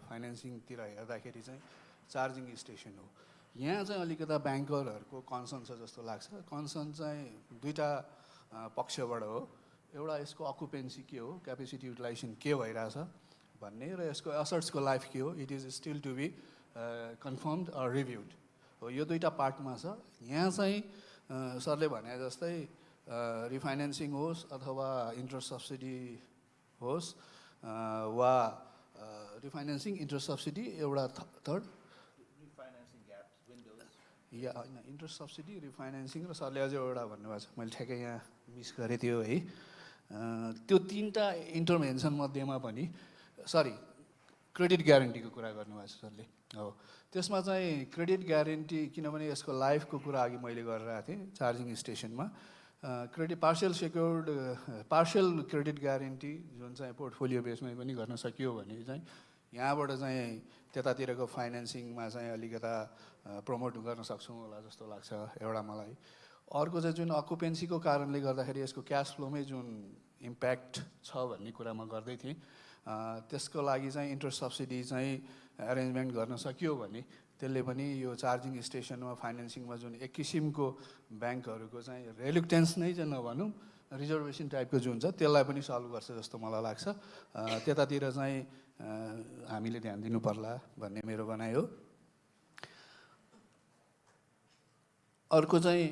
फाइनेन्सिङतिर हेर्दाखेरि चाहिँ चार्जिङ स्टेसन हो। यहाँ चाहिँ अलिकता ब्याङ्करहरूको कन्सर्न छ जस्तो लाग्छ। कन्सर्न चाहिँ दुईटा पक्षबाट हो। एउटा यसको अकुपेन्सी के हो, क्यापेसिटी युटिलाइजेसन के भइरहेछ भन्ने, र यसको असर्ट्सको लाइफ के हो, it is still to be confirmed or reviewed हो। यो दुईटा पार्टमा छ। यहाँ चाहिँ सरले भने जस्तै रिफाइनेन्सिङ होस् अथवा इन्ट्रेस्ट सब्सिडी होस् वा रिफाइनेन्सिङ इन्ट्रेस्ट सब्सिडी, एउटा थर्ड या होइन इन्ट्रेस्ट सब्सिडी, रिफाइनेन्सिङ र सरले अझै एउटा भन्नुभएको छ, मैले ठ्याक्कै यहाँ मिस गरेँ त्यो है। त्यो तिनवटा इन्टरभेन्सन मध्येमा पनि क्रेडिट ग्यारेन्टीको कुरा गर्नुभएको छ सरले। हो, त्यसमा चाहिँ क्रेडिट ग्यारेन्टी, किनभने यसको लाइफको कुरा अघि मैले गरिरहेको थिएँ चार्जिङ स्टेसनमा, पार्सियल क्रेडिट ग्यारेन्टी जुन चाहिँ पोर्टफोलियो बेसमै पनि गर्न सकियो भने चाहिँ यहाँबाट चाहिँ त्यतातिरको फाइनेन्सिङमा चाहिँ अलिकता प्रमोट गर्न सक्छौँ होला जस्तो लाग्छ एउटा मलाई। अर्को चाहिँ जुन अकुपेन्सीको कारणले गर्दाखेरि यसको क्यास फ्लोमै जुन इम्प्याक्ट छ भन्ने कुरा म गर्दै थिएँ, त्यसको लागि चाहिँ इन्ट्रेस्ट सब्सिडी चाहिँ एरेन्जमेन्ट गर्न सकियो भने त्यसले पनि यो चार्जिङ स्टेसनमा फाइनेन्सिङमा जुन एक किसिमको ब्याङ्कहरूको चाहिँ रेलुक्टेन्स नै चाहिँ नभनौँ, रिजर्भेसन टाइपको जुन छ त्यसलाई पनि सल्भ गर्छ जस्तो मलाई लाग्छ। त्यतातिर चाहिँ हामीले ध्यान दिनु पर्ला भन्ने मेरो भनाइ हो। अर्को चाहिँ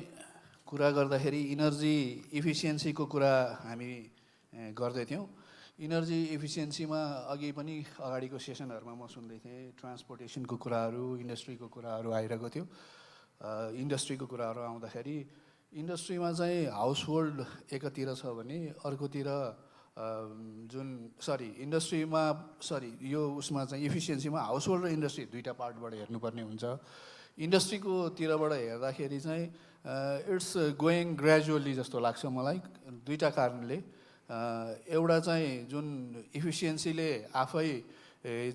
कुरा गर्दाखेरि इनर्जी इफिसियन्सीको कुरा हामी गर्दै थियौँ। इनर्जी इफिसियन्सीमा अघि पनि अगाडिको सेसनहरूमा म सुन्दै थिएँ, ट्रान्सपोर्टेसनको कुराहरू, इन्डस्ट्रीको कुराहरू आइरहेको थियो। इन्डस्ट्रीको कुराहरू आउँदाखेरि इन्डस्ट्रीमा चाहिँ हाउस होल्ड एकातिर छ भने अर्कोतिर यो उसमा चाहिँ इफिसियन्सीमा हाउस होल्ड र इन्डस्ट्री दुईवटा पार्टबाट हेर्नुपर्ने हुन्छ। इन्डस्ट्रीको तिरबाट हेर्दाखेरि चाहिँ इट्स गोइङ ग्रेजुअली जस्तो लाग्छ मलाई, दुईवटा कारणले। एउटा चाहिँ जुन इफिसियन्सीले आफै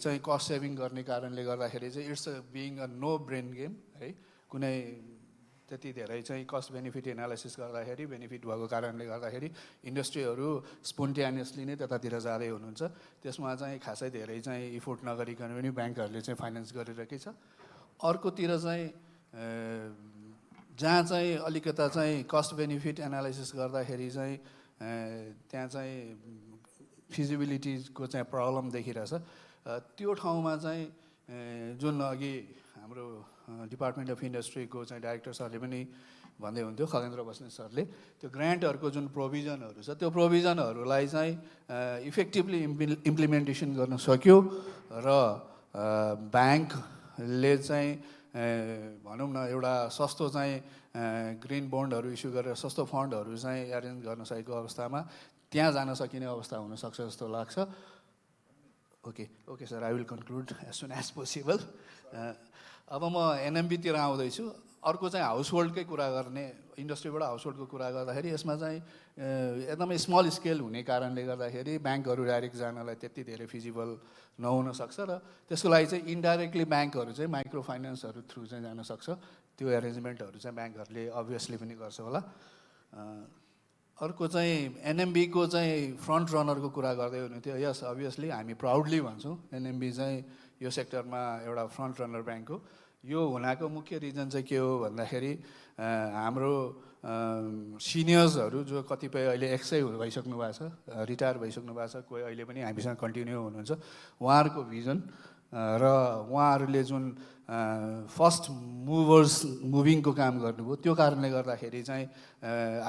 चाहिँ कस्ट सेभिङ गर्ने कारणले गर्दाखेरि चाहिँ it's being a no brain game है। कुनै त्यति धेरै चाहिँ कस्ट बेनिफिट एनालाइसिस गर्दाखेरि बेनिफिट भएको कारणले गर्दाखेरि इन्डस्ट्रीहरू स्पोन्टेनियसली नै त्यतातिर जाँदै हुनुहुन्छ। त्यसमा चाहिँ खासै धेरै चाहिँ इफोर्ट नगरिकन पनि ब्याङ्कहरूले चाहिँ फाइनेन्स गरिरहेकै छ। अर्कोतिर चाहिँ जहाँ चाहिँ अलिकता चाहिँ कस्ट बेनिफिट एनालाइसिस गर्दाखेरि चाहिँ त्यहाँ चाहिँ फिजिबिलिटीको चाहिँ प्रब्लम देखिरहेछ। त्यो ठाउँमा चाहिँ जुन अघि हाम्रो डिपार्टमेन्ट अफ इन्डस्ट्रीको चाहिँ डाइरेक्टर सरले पनि भन्दै हुन्थ्यो खगेन्द्र बस्नेत सरले। त्यो ग्रान्टहरूको जुन प्रोभिजनहरू छ त्यो प्रोभिजनहरूलाई चाहिँ इफेक्टिभली इम्प्लिमेन्टेसन गर्न सक्यो र ब्याङ्कले चाहिँ भनौँ न एउटा सस्तो चाहिँ ग्रिन बोन्डहरू इस्यु गरेर सस्तो फन्डहरू चाहिँ एरेन्ज गर्न सकेको अवस्थामा त्यहाँ जान सकिने अवस्था हुनसक्छ जस्तो लाग्छ। Okay sir, I will conclude as soon as possible. अब म एनएमबीतिर आउँदैछु। अर्को चाहिँ हाउस होल्डकै कुरा गर्ने, इन्डस्ट्रीबाट हाउस होल्डको कुरा गर्दाखेरि यसमा चाहिँ एकदमै स्मल स्केल हुने कारणले गर्दाखेरि ब्याङ्कहरू डाइरेक्ट जानलाई त्यति धेरै फिजिबल नहुन सक्छ र त्यसको लागि चाहिँ इन्डाइरेक्टली ब्याङ्कहरू चाहिँ माइक्रो फाइनेन्सहरू थ्रु चाहिँ जान सक्छ। त्यो एरेन्जमेन्टहरू चाहिँ ब्याङ्कहरूले अभियसली पनि गर्छ होला। अर्को चाहिँ एनएमबीको चाहिँ फ्रन्ट रनरको कुरा गर्दै हुनुहुन्थ्यो। यस, अभियसली हामी प्राउडली भन्छौँ एनएमबी चाहिँ यो सेक्टरमा एउटा फ्रन्ट रनर ब्याङ्क हो। यो हुनाको मुख्य रिजन चाहिँ के हो भन्दाखेरि हाम्रो सिनियर्सहरू जो कतिपय अहिले एक्सै भइसक्नु भएको छ, रिटायर भइसक्नु भएको छ, कोही अहिले पनि हामीसँग कन्टिन्यू हुनुहुन्छ, उहाँहरूको भिजन र उहाँहरूले जुन फर्स्ट मुभिङको काम गर्नुभयो त्यो कारणले गर्दाखेरि चाहिँ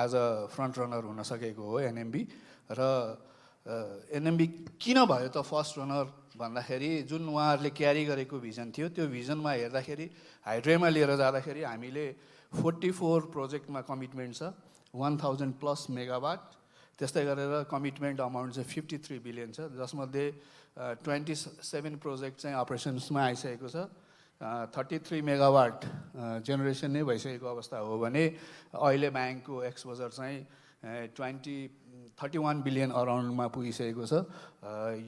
एज अ फ्रन्ट रनर हुन सकेको हो एनएमबी। र एनएमबी किन भयो त फर्स्ट रनर भन्दाखेरि जुन उहाँहरूले क्यारी गरेको भिजन थियो त्यो भिजनमा हेर्दाखेरि हाइड्रेमा लिएर जाँदाखेरि हामीले 44 प्रोजेक्टमा कमिटमेन्ट छ, 1000+ मेगावाट। त्यस्तै गरेर कमिटमेन्ट अमाउन्ट चाहिँ 53 बिलियन छ, जसमध्ये 27 प्रोजेक्ट चाहिँ अपरेसन्समा आइसकेको छ। 33 मेगावाट जेनेरेसन नै भइसकेको अवस्था हो भने अहिले ब्याङ्कको एक्सपोजर चाहिँ 31 बिलियन अराउन्डमा पुगिसकेको छ।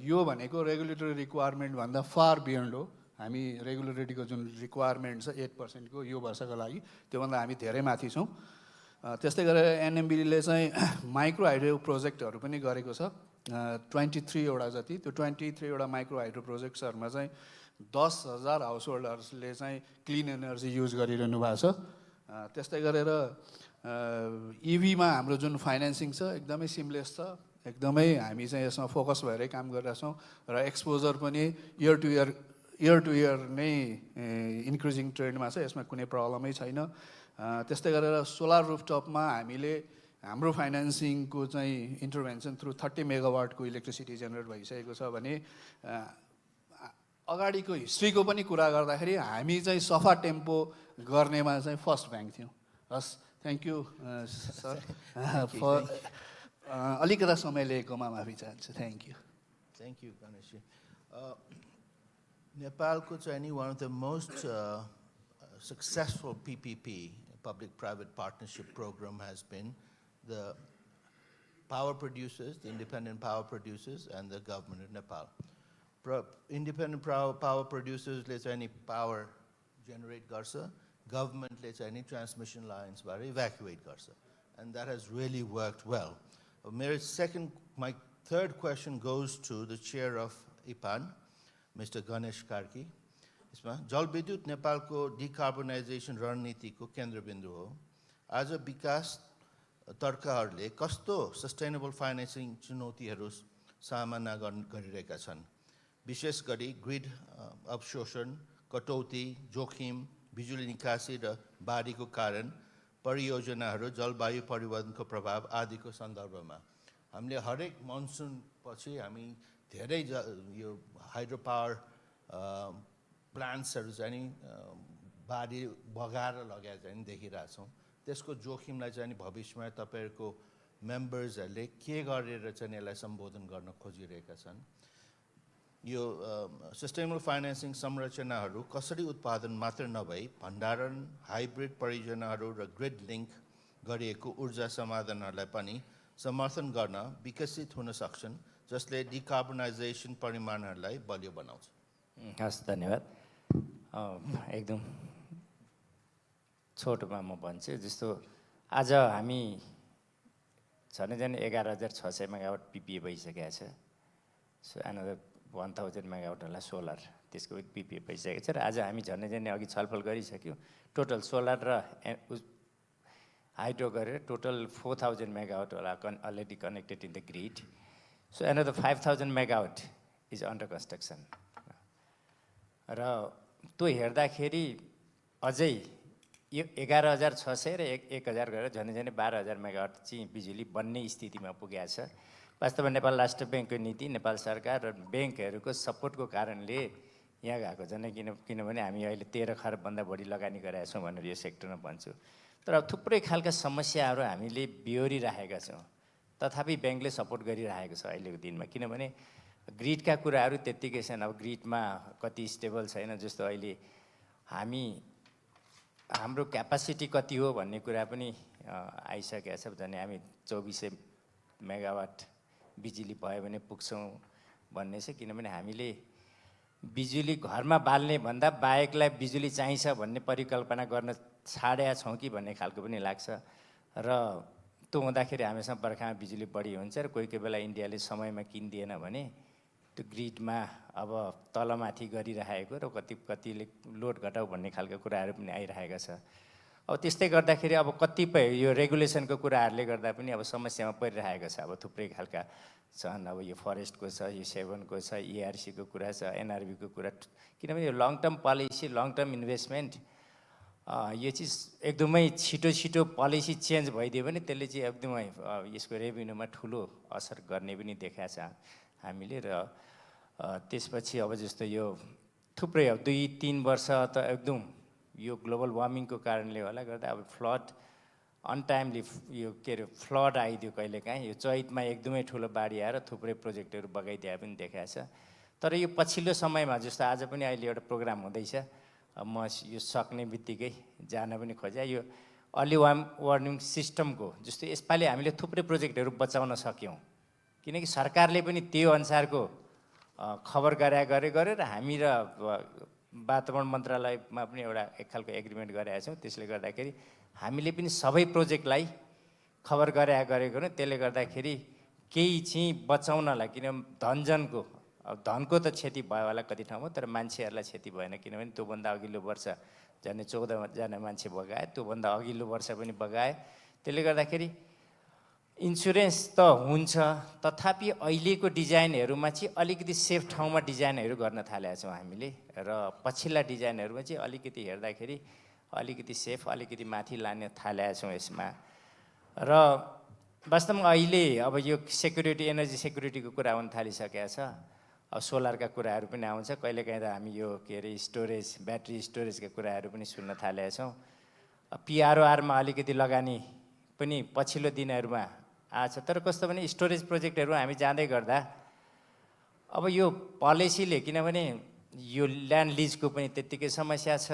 यो भनेको रेगुलेटरी रिक्वायरमेन्ट भन्दा फार बियोन्ड हो। हामी रेगुलेटरीको जुन रिक्वायरमेन्ट छ 8% को यो वर्षको लागि त्योभन्दा हामी धेरै माथि छौँ। त्यस्तै गरेर एनएमबीले चाहिँ माइक्रो हाइड्रो प्रोजेक्टहरू पनि गरेको छ 23 वटा जति। त्यो 23 वटा माइक्रो हाइड्रो प्रोजेक्ट्सहरूमा चाहिँ 10,000 हाउस होल्डर्सले चाहिँ क्लिन एनर्जी युज गरिरहनु भएको छ। त्यस्तै गरेर इभीमा हाम्रो जुन फाइनेन्सिङ छ एकदमै सिमलेस छ, एकदमै हामी चाहिँ यसमा फोकस भएरै काम गरिरहेछौँ र एक्सपोजर पनि इयर टु इयर नै इन्क्रिजिङ ट्रेन्डमा छ, यसमा कुनै प्रब्लमै छैन। त्यस्तै गरेर सोलर रुफटपमा हामीले हाम्रो फाइनेन्सिङको चाहिँ इन्टरभेन्सन थ्रु 30 मेगावाटको इलेक्ट्रिसिटी जेनेरेट भइसकेको छ भने अगाडिको हिस्ट्रीको पनि कुरा गर्दाखेरि हामी चाहिँ सफा टेम्पो गर्नेमा चाहिँ फर्स्ट ब्याङ्क थियौँ। हस्, थ्याङ्क यू सर फर अलिकता समय लिएकोमा माफी चाहन्छु। Thank you Ganeshji. नेपालको चाहिँ नि one of the most successful PPP, public-private partnership program, has been the power producers, the independent power producers, and the government of Nepal. Independent power producers ले चाहिँ नि power generate गर्छ, government ले चाहिँ नि transmission lines बाट evacuate गर्छ, and that has really worked well. My third question goes to the chair of IPAN, Mr. Ganesh Karki. यसमा जलविद्युत नेपालको डिकार्बनाइजेसन रणनीतिको केन्द्रबिन्दु हो। आज विकास तर्कहरूले कस्तो सस्टेनेबल फाइनेन्सिङ चुनौतीहरू सामना गरिरहेका छन्, विशेष गरी ग्रिड अवशोषण, कटौती, जोखिम, बिजुली निकासी र बाढीको कारण परियोजनाहरू, जलवायु परिवर्तनको प्रभाव आदिको सन्दर्भमा। हामीले हरेक मनसुन पछि हामी धेरै यो हाइड्रो पावर प्लान्ट्सहरू चाहिँ नि बाढी बगाएर लगेर चाहिँ नि देखिरहेछौँ। त्यसको जोखिमलाई चाहिँ नि भविष्यमा तपाईँहरूको मेम्बर्सहरूले के गरेर चाहिँ यसलाई सम्बोधन गर्न खोजिरहेका छन्। यो सस्टेनेबल फाइनेन्सिङ संरचनाहरू कसरी उत्पादन मात्र नभई भण्डारण, हाइब्रिड परियोजनाहरू र ग्रिड लिङ्क गरिएको ऊर्जा समाधानहरूलाई पनि समर्थन गर्न विकसित हुन सक्छन्, जसले डिकार्बनाइजेसन परिमाणहरूलाई बलियो बनाउँछ। हस्, धन्यवाद। एकदम छोटोमा म भन्छु, जस्तो आज हामी झन् 11,600 मेगावाट पिपिए भइसकेको छ। सो एनदर 1000 मेगावाट होला सोलर, त्यसको पिपिए भइसकेको छ। र आज हामी झन् अघि छलफल गरिसक्यौँ, टोटल सोलर र हाइड्रो गरेर टोटल 4000 मेगावाट होला already connected in the grid. So another 5000 megawatt is under construction. र त्यो हेर्दाखेरि अझै यो 11,600 र 1,000 गरेर झन्डै झन्डै 12,000 मेगावाट चाहिँ बिजुली बन्ने स्थितिमा पुगेको छ। वास्तवमा नेपाल राष्ट्र ब्याङ्कको नीति, नेपाल सरकार र ब्याङ्कहरूको सपोर्टको कारणले यहाँ गएको झन्। किनभने हामी अहिले 13 खरबभन्दा बढी लगानी गरेका छौँ भनेर यो सेक्टरमा भन्छु। तर अब थुप्रै खालका समस्याहरू हामीले बिहोरिरहेका छौँ, तथापि ब्याङ्कले सपोर्ट गरिरहेको छ अहिलेको दिनमा। किनभने ग्रिडका कुराहरू त्यत्तिकै छन्। अब ग्रिडमा कति स्टेबल छैन, जस्तो अहिले हाम्रो क्यापासिटी कति हो भन्ने कुरा पनि आइसकेको छ। झन् हामी 2400 मेगावाट बिजुली भयो भने पुग्छौँ भन्ने छ। किनभने हामीले बिजुली घरमा बाल्ने भन्दा बाहेकलाई बिजुली चाहिन्छ भन्ने परिकल्पना गर्न छाडेका छौँ कि भन्ने खालको पनि लाग्छ। र त्यो हुँदाखेरि हामीसँग बर्खामा बिजुली बढी हुन्छ र कोही कोही बेला इन्डियाले समयमा किनिदिएन भने त्यो ग्रिडमा अब तलमाथि गरिरहेको र कतिले लोड घटाउ भन्ने खालको कुराहरू पनि आइरहेका छ। अब त्यस्तै गर्दाखेरि अब कतिपय यो रेगुलेसनको कुराहरूले गर्दा पनि अब समस्यामा परिरहेको छ। अब थुप्रै खालका छन्। अब यो फरेस्टको छ, यो सेभनको छ, ERCको कुरा छ, NRBको कुरा। किनभने यो long term policy, long term investment, यो चिज एकदमै छिटो पोलिसी चेन्ज भइदियो भने त्यसले चाहिँ एकदमै यसको रेभिन्यूमा ठुलो असर गर्ने पनि देखाएको छ हामीले। र त्यसपछि अब जस्तो यो थुप्रै अब 2-3 वर्ष त एकदम यो ग्लोबल वार्मिङको कारणले होला गर्दा अब फ्लड अनटाइमली यो के अरे फ्लड आइदियो कहिलेकाहीँ। यो चैतमा एकदमै ठुलो बाढी आएर थुप्रै प्रोजेक्टहरू बगाइदिए पनि देखाएको छ। तर यो पछिल्लो समयमा जस्तो आज पनि अहिले एउटा प्रोग्राम हुँदैछ, म यो सक्ने बित्तिकै जान पनि खोजेँ। यो अर्ली वार्निङ सिस्टमको जस्तो यसपालि हामीले थुप्रै प्रोजेक्टहरू बचाउन सक्यौँ, किनकि सरकारले पनि त्यो अनुसारको खबर गरे र हामी र वातावरण मन्त्रालयमा पनि एउटा एक खालको एग्रिमेन्ट गरेका छौँ। त्यसले गर्दाखेरि हामीले पनि सबै प्रोजेक्टलाई खबर गरेको हो। त्यसले गर्दाखेरि केही चाहिँ बचाउनलाई, किन धनजनको अब धनको त क्षति भयो होला कति ठाउँमा, तर मान्छेहरूलाई क्षति भएन। किनभने त्योभन्दा अघिल्लो वर्ष झन् 14जना मान्छे बगाए, त्योभन्दा अघिल्लो वर्ष पनि बगाए। त्यसले गर्दाखेरि इन्सुरेन्स त हुन्छ, तथापि अहिलेको डिजाइनहरूमा चाहिँ अलिकति सेफ ठाउँमा डिजाइनहरू गर्न थालेका छौँ हामीले। र पछिल्ला डिजाइनहरूमा चाहिँ अलिकति हेर्दाखेरि अलिकति सेफ, अलिकति माथि लाने थालेका छौँ यसमा। र वास्तवमा अहिले अब यो सेक्युरिटी, एनर्जी सेक्युरिटीको कुरा आउन थालिसकेको छ। अब सोलरका कुराहरू पनि आउँछ। कहिलेकाहीँ त हामी यो के अरे स्टोरेज, ब्याट्री स्टोरेजका कुराहरू पनि सुन्न थालेका छौँ। PRORमा अलिकति लगानी पनि पछिल्लो दिनहरूमा आएको छ। तर कस्तो भने स्टोरेज प्रोजेक्टहरू हामी जाँदै गर्दा अब यो पोलिसीले, किनभने यो ल्यान्ड लिजको पनि त्यत्तिकै समस्या छ।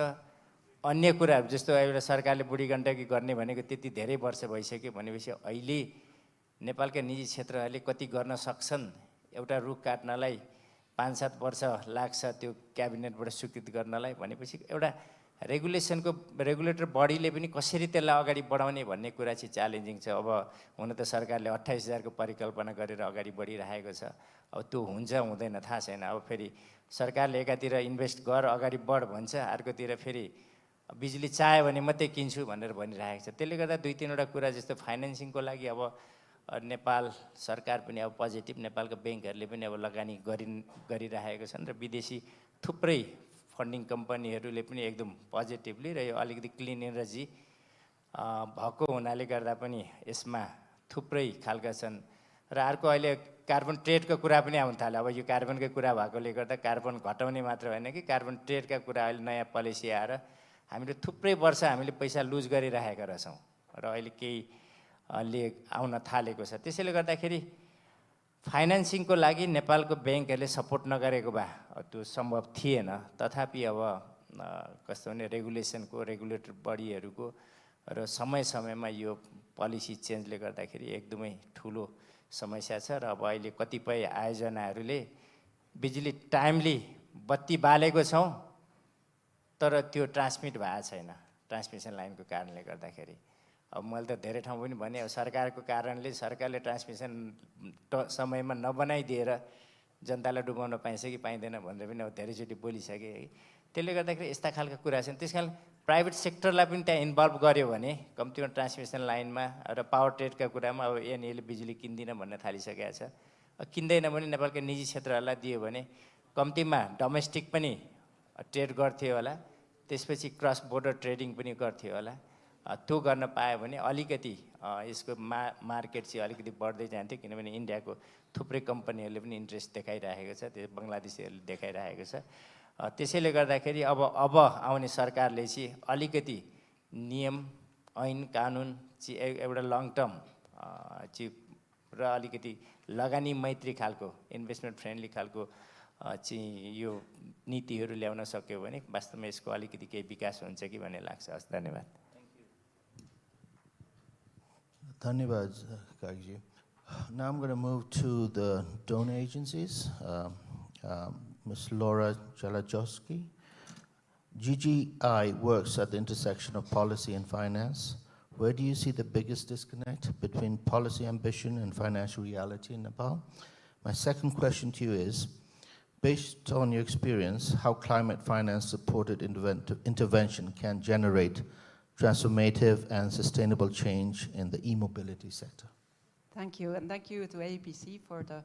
अन्य कुराहरू जस्तो एउटा सरकारले बुढी गण्डकी गर्ने भनेको त्यति धेरै वर्ष भइसक्यो भनेपछि अहिले नेपालका निजी क्षेत्रहरूले कति गर्न सक्छन्? एउटा रुख काट्नलाई 5-7 वर्ष लाग्छ त्यो क्याबिनेटबाट स्वीकृत गर्नलाई भनेपछि एउटा रेगुलेटर बडीले पनि कसरी त्यसलाई अगाडि बढाउने भन्ने कुरा चाहिँ च्यालेन्जिङ छ। अब हुन त सरकारले 28,000को परिकल्पना गरेर अगाडि बढिरहेको छ। अब त्यो हुन्छ हुँदैन थाहा छैन। अब फेरि सरकारले एकातिर इन्भेस्ट गर अगाडि बढ भन्छ, अर्कोतिर फेरि बिजुली चाह्यो भने मात्रै किन्छु भनेर भनिरहेको छ। त्यसले गर्दा 2-3वटा कुरा जस्तो फाइनेन्सिङको लागि अब नेपाल सरकार पनि अब पोजिटिभ, नेपालको ब्याङ्कहरूले पनि अब लगानी गरिरहेको छन् र विदेशी थुप्रै फन्डिङ कम्पनीहरूले पनि एकदम पोजिटिभली र यो अलिकति क्लिन एनर्जी भएको हुनाले गर्दा पनि यसमा थुप्रै खालका छन्। र अर्को अहिले कार्बन ट्रेडको कुरा पनि आउन थाल्यो। अब यो कार्बनकै कुरा भएकोले गर्दा कार्बन घटाउने मात्र होइन कि कार्बन ट्रेडका कुरा अहिले नयाँ पोलिसी आएर हामीले थुप्रै वर्ष हामीले पैसा लुज गरिरहेका रहेछौँ र अहिले केही आउन थालेको छ। त्यसैले गर्दाखेरि फाइनेन्सिङको लागि नेपालको ब्याङ्कहरूले सपोर्ट नगरेको भए त्यो सम्भव थिएन। तथापि अब कस्तो भने रेगुलेटर बडीहरूको र समयमा यो पोलिसी चेन्जले गर्दाखेरि एकदमै ठुलो समस्या छ। र अब अहिले कतिपय आयोजनाहरूले बिजुली टाइमली बत्ती बालेको छौँ तर त्यो ट्रान्समिट भएको छैन ट्रान्समिसन लाइनको कारणले गर्दाखेरि। अब मैले त धेरै ठाउँ पनि भने सरकारको कारणले सरकारले ट्रान्समिसन समयमा नबनाइदिएर जनतालाई डुबाउन पाइन्छ कि पाइँदैन भनेर पनि अब धेरैचोटि बोलिसकेँ है। त्यसले गर्दाखेरि यस्ता खालका कुरा छन्। त्यस कारण प्राइभेट सेक्टरलाई पनि त्यहाँ इन्भल्भ गर्यो भने कम्तीमा ट्रान्समिसन लाइनमा र पावर ट्रेडका कुरामा अब एनएले बिजुली किन्दिनँ भन्न थालिसकेको छ। किन्दैन भने नेपालका निजी क्षेत्रहरूलाई दियो भने कम्तीमा डोमेस्टिक पनि ट्रेड गर्थ्यो होला, त्यसपछि क्रस बोर्डर ट्रेडिङ पनि गर्थ्यो होला। त्यो गर्न पायो भने अलिकति यसको मार्केट चाहिँ अलिकति बढ्दै जान्थ्यो, किनभने इन्डियाको थुप्रै कम्पनीहरूले पनि इन्ट्रेस्ट देखाइरहेको छ, त्यो बङ्गलादेशीहरूले देखाइरहेको छ। त्यसैले गर्दाखेरि अब आउने सरकारले चाहिँ अलिकति नियम ऐन कानुन चाहिँ एउटा लङ टर्म चाहिँ र अलिकति लगानी मैत्री खालको इन्भेस्टमेन्ट फ्रेन्डली खालको चाहिँ यो नीतिहरू ल्याउन सक्यो भने वास्तवमा यसको अलिकति केही विकास हुन्छ कि भन्ने लाग्छ। हस्, धन्यवाद। Dhanyavad, Kagji. Now I'm going to move to the donor agencies. Ms. Laura Jalajowski. GGI works at the intersection of policy and finance. Where do you see the biggest disconnect between policy ambition and financial reality in Nepal? My second question to you is, based on your experience, how climate finance supported intervention can generate transformative and sustainable change in the e-mobility sector? Thank you, and thank you to APC for the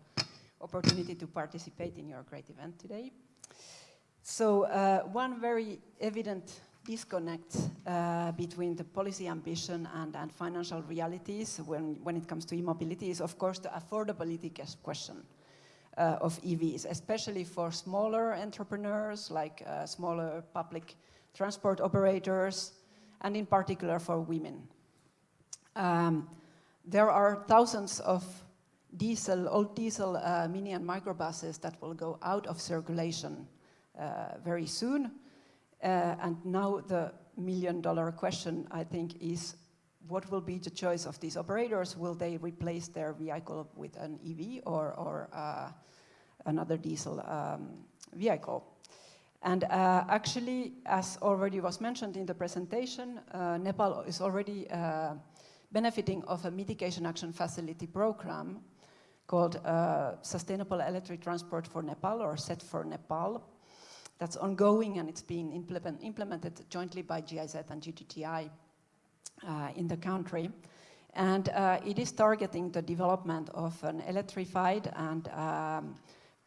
opportunity to participate in your great event today. So one very evident disconnect between the policy ambition and financial realities when it comes to e-mobility is, of course, the affordability question of EVs, especially for smaller entrepreneurs like smaller public transport operators, and in particular for women. There are thousands of old diesel mini and microbuses that will go out of circulation very soon. And now the million-dollar question, I think, is what will be the choice of these operators? Will they replace their vehicle with an EV or another diesel vehicle? And actually, as already was mentioned in the presentation, Nepal is already benefiting of a mitigation action facility program called Sustainable Electric Transport for Nepal, or SET for Nepal. That's ongoing, and it's being implemented jointly by GIZ and GTTI in the country. And it is targeting the development of an electrified and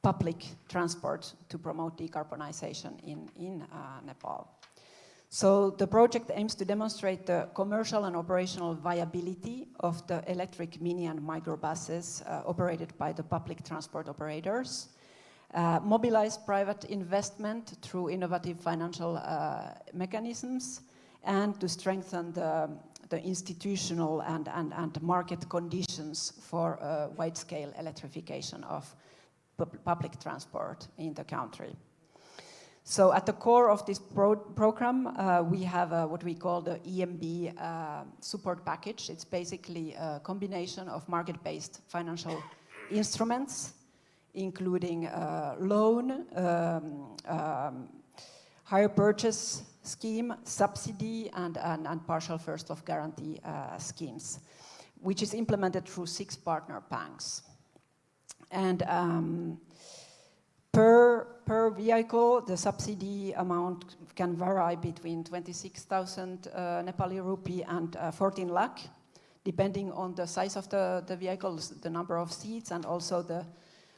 public transport to promote decarbonization in Nepal. So the project aims to demonstrate the commercial and operational viability of the electric mini and microbuses operated by the public transport operators, mobilize private investment through innovative financial mechanisms, and to strengthen the institutional and market conditions for wide-scale electrification of public transport in the country. So at the core of this program, we have what we call the EMB support package. It's basically a combination of market-based financial instruments, including loan, hire purchase scheme, subsidy, and partial first of guarantee schemes, which is implemented through 6 partner banks. And per vehicle, the subsidy amount can vary between 26,000 Nepali rupee and 14 lakh, depending on the size of the vehicles, the number of seats, and also the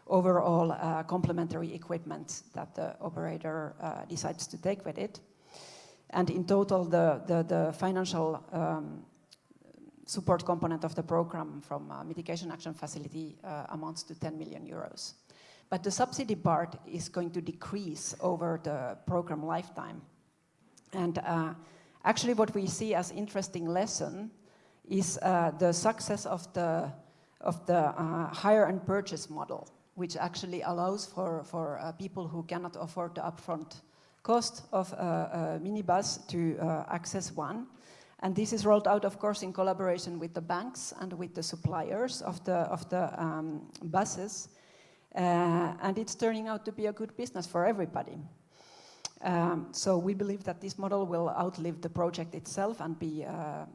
overall complementary equipment that the operator decides to take with it. And in total, the financial support component of the program from Mitigation Action Facility amounts to 10 million euros. But the subsidy part is going to decrease over the program lifetime. And actually what we see as interesting lesson is the success of the hire and purchase model, which actually allows for people who cannot afford the upfront cost of a minibus to access one. And this is rolled out, of course, in collaboration with the banks and with the suppliers of the buses. And it's turning out to be a good business for everybody. So we believe that this model will outlive the project itself and be a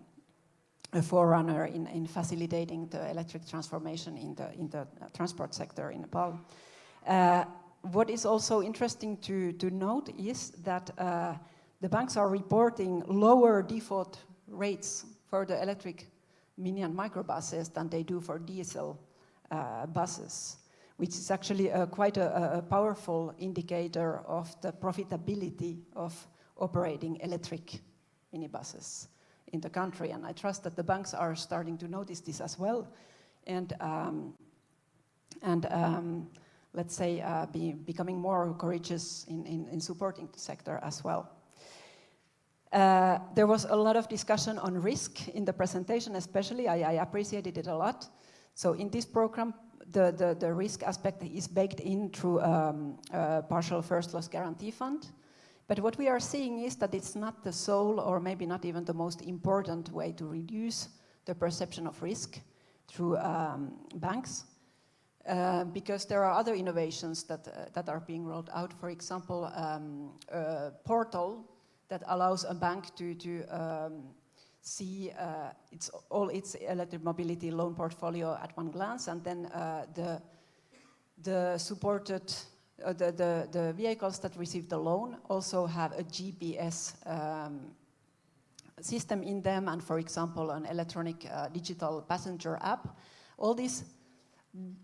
forerunner in facilitating the electric transformation in the transport sector in Nepal. What is also interesting to note is that the banks are reporting lower default rates for the electric mini and microbuses than they do for diesel buses, which is actually quite a powerful indicator of the profitability of operating electric minibuses in the country. And I trust that the banks are starting to notice this as well, and let's say, becoming more courageous in supporting the sector as well. There was a lot of discussion on risk in the presentation, especially. I appreciated it a lot. So in this program, the risk aspect is baked in through a partial first loss guarantee fund. But what we are seeing is that it's not the sole, or maybe not even the most important way to reduce the perception of risk through banks. Because there are other innovations that are being rolled out. For example, a portal that allows a bank to see all its electric mobility loan portfolio at one glance, and then the supported the vehicles that receive the loan also have a GPS system in them, and for example, an electronic digital passenger app. All these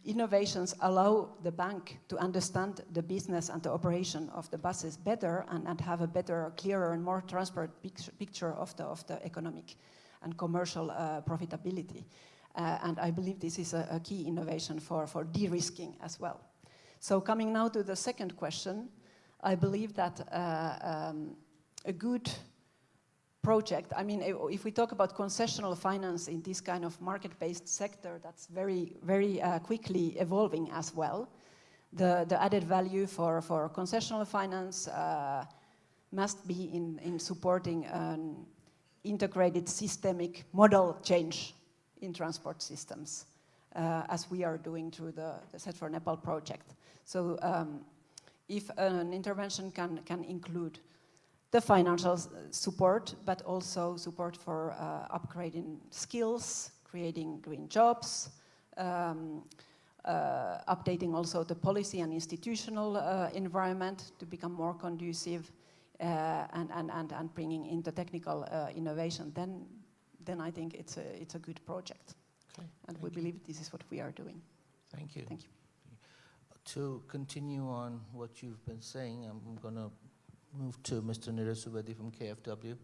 innovations allow the bank to understand the business and the operation of the buses better, and have a better, clearer, and more transparent picture of the economic and commercial profitability. And I believe this is a key innovation for de-risking as well. So coming now to the second question, I believe that a good project, I mean, if we talk about concessional finance in this kind of market-based sector, that's very, very quickly evolving as well. The added value for concessional finance must be in supporting an integrated systemic model change in transport systems, as we are doing through the Set for Nepal project. So if an intervention can include the financial support, but also support for upgrading skills, creating green jobs, updating also the policy and institutional environment to become more conducive, and bringing in the technical innovation, then I think it's a good project. Okay, and we believe this is what we are doing. Thank you. Thank you. To continue on what you've been saying, I'm going to move to Mr. Neeraj Subedi from KFW.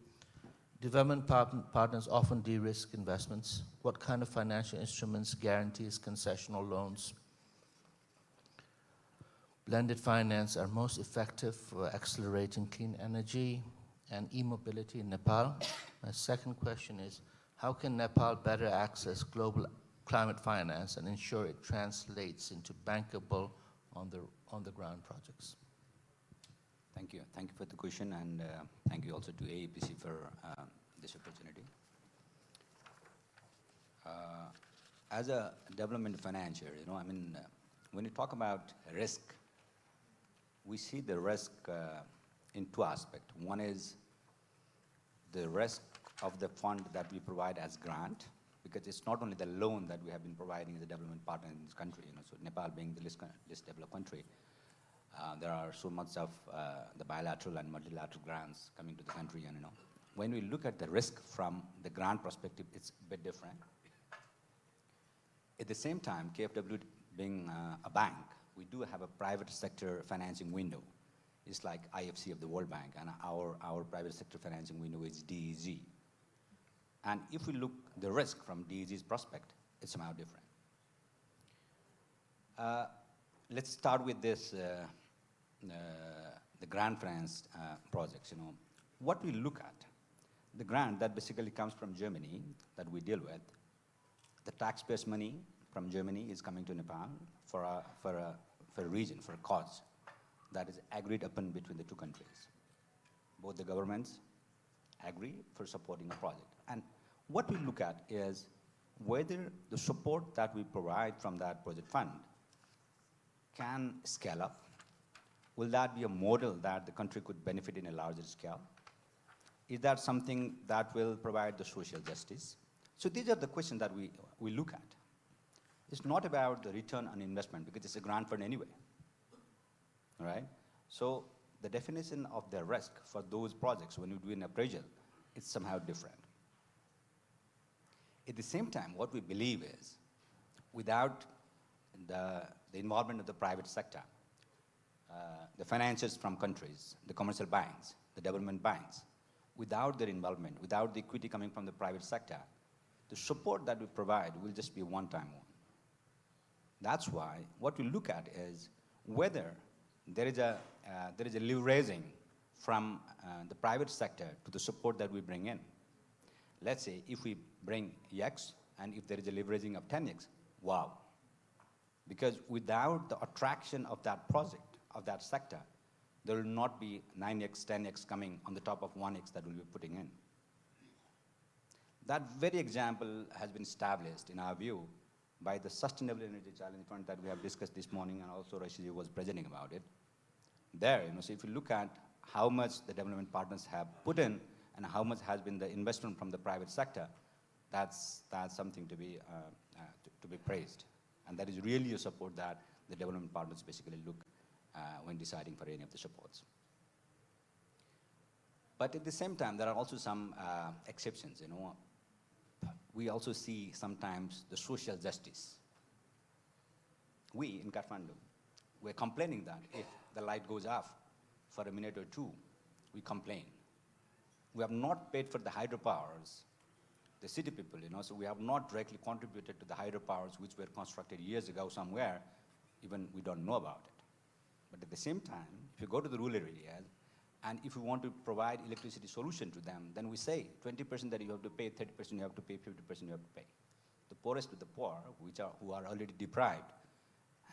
Development partners often de-risk investments. What kind of financial instruments, guarantees, concessional loans, blended finance are most effective for accelerating clean energy and e-mobility in Nepal? My second question is, how can Nepal better access global climate finance and ensure it translates into bankable on the ground projects? Thank you. Thank you for the question, and thank you also to AEPC for this opportunity. As a development financier, I mean, when you talk about risk, we see the risk in two aspects. One is the risk of the fund that we provide as grant, because it's not only the loan that we have been providing as a development partner in this country. So Nepal being the least developed country, there are so much of the bilateral and multilateral grants coming to the country, and when we look at the risk from the grant perspective, it's a bit different. At the same time, KFW being a bank, we do have a private sector financing window. It's like IFC of the World Bank, and our private sector financing window is DEG. And if we look the risk from DEG's prospect, it's somehow different. Let's start with this, the grant finance projects. What we look at, the grant that basically comes from Germany that we deal with, the taxpayers' money from Germany is coming to Nepal for a region, for a cause that is agreed upon between the two countries. Both the governments agree for supporting a project. And what we look at is whether the support that we provide from that project fund can scale up. Will that be a model that the country could benefit in a larger scale? Is that something that will provide the social justice? So these are the questions that we look at. It's not about the return on investment, because it's a grant fund anyway. All right? So the definition of the risk for those projects when you do an appraisal, it's somehow different. At the same time, what we believe is, without the involvement of the private sector, the financiers from countries, the commercial banks, the development banks, without their involvement, without the equity coming from the private sector, the support that we provide will just be a one-time one. That's why what we look at is whether there is a leveraging from the private sector to the support that we bring in. Let's say if we bring X and if there is a leveraging of 10X, wow. Because without the attraction of that project, of that sector, there will not be 9X, 10X coming on the top of 1X that we'll be putting in. That very example has been established, in our view, by the Sustainable Energy Challenge Fund that we have discussed this morning, and also Rashidi was presenting about it. There, so if you look at how much the development partners have put in and how much has been the investment from the private sector, that's something to be praised. And that is really a support that the development partners basically look when deciding for any of the supports. But at the same time, there are also some exceptions. We also see sometimes the social justice. We in Kathmandu, we're complaining that if the light goes off for a minute or two, we complain. We have not paid for the hydropowers, the city people, so we have not directly contributed to the hydropowers which were constructed years ago somewhere, even we don't know about it. But at the same time, if you go to the rural areas, and if we want to provide electricity solution to them, then we say 20% that you have to pay, 30% you have to pay, 50% you have to pay. The poorest with the poor, who are already deprived.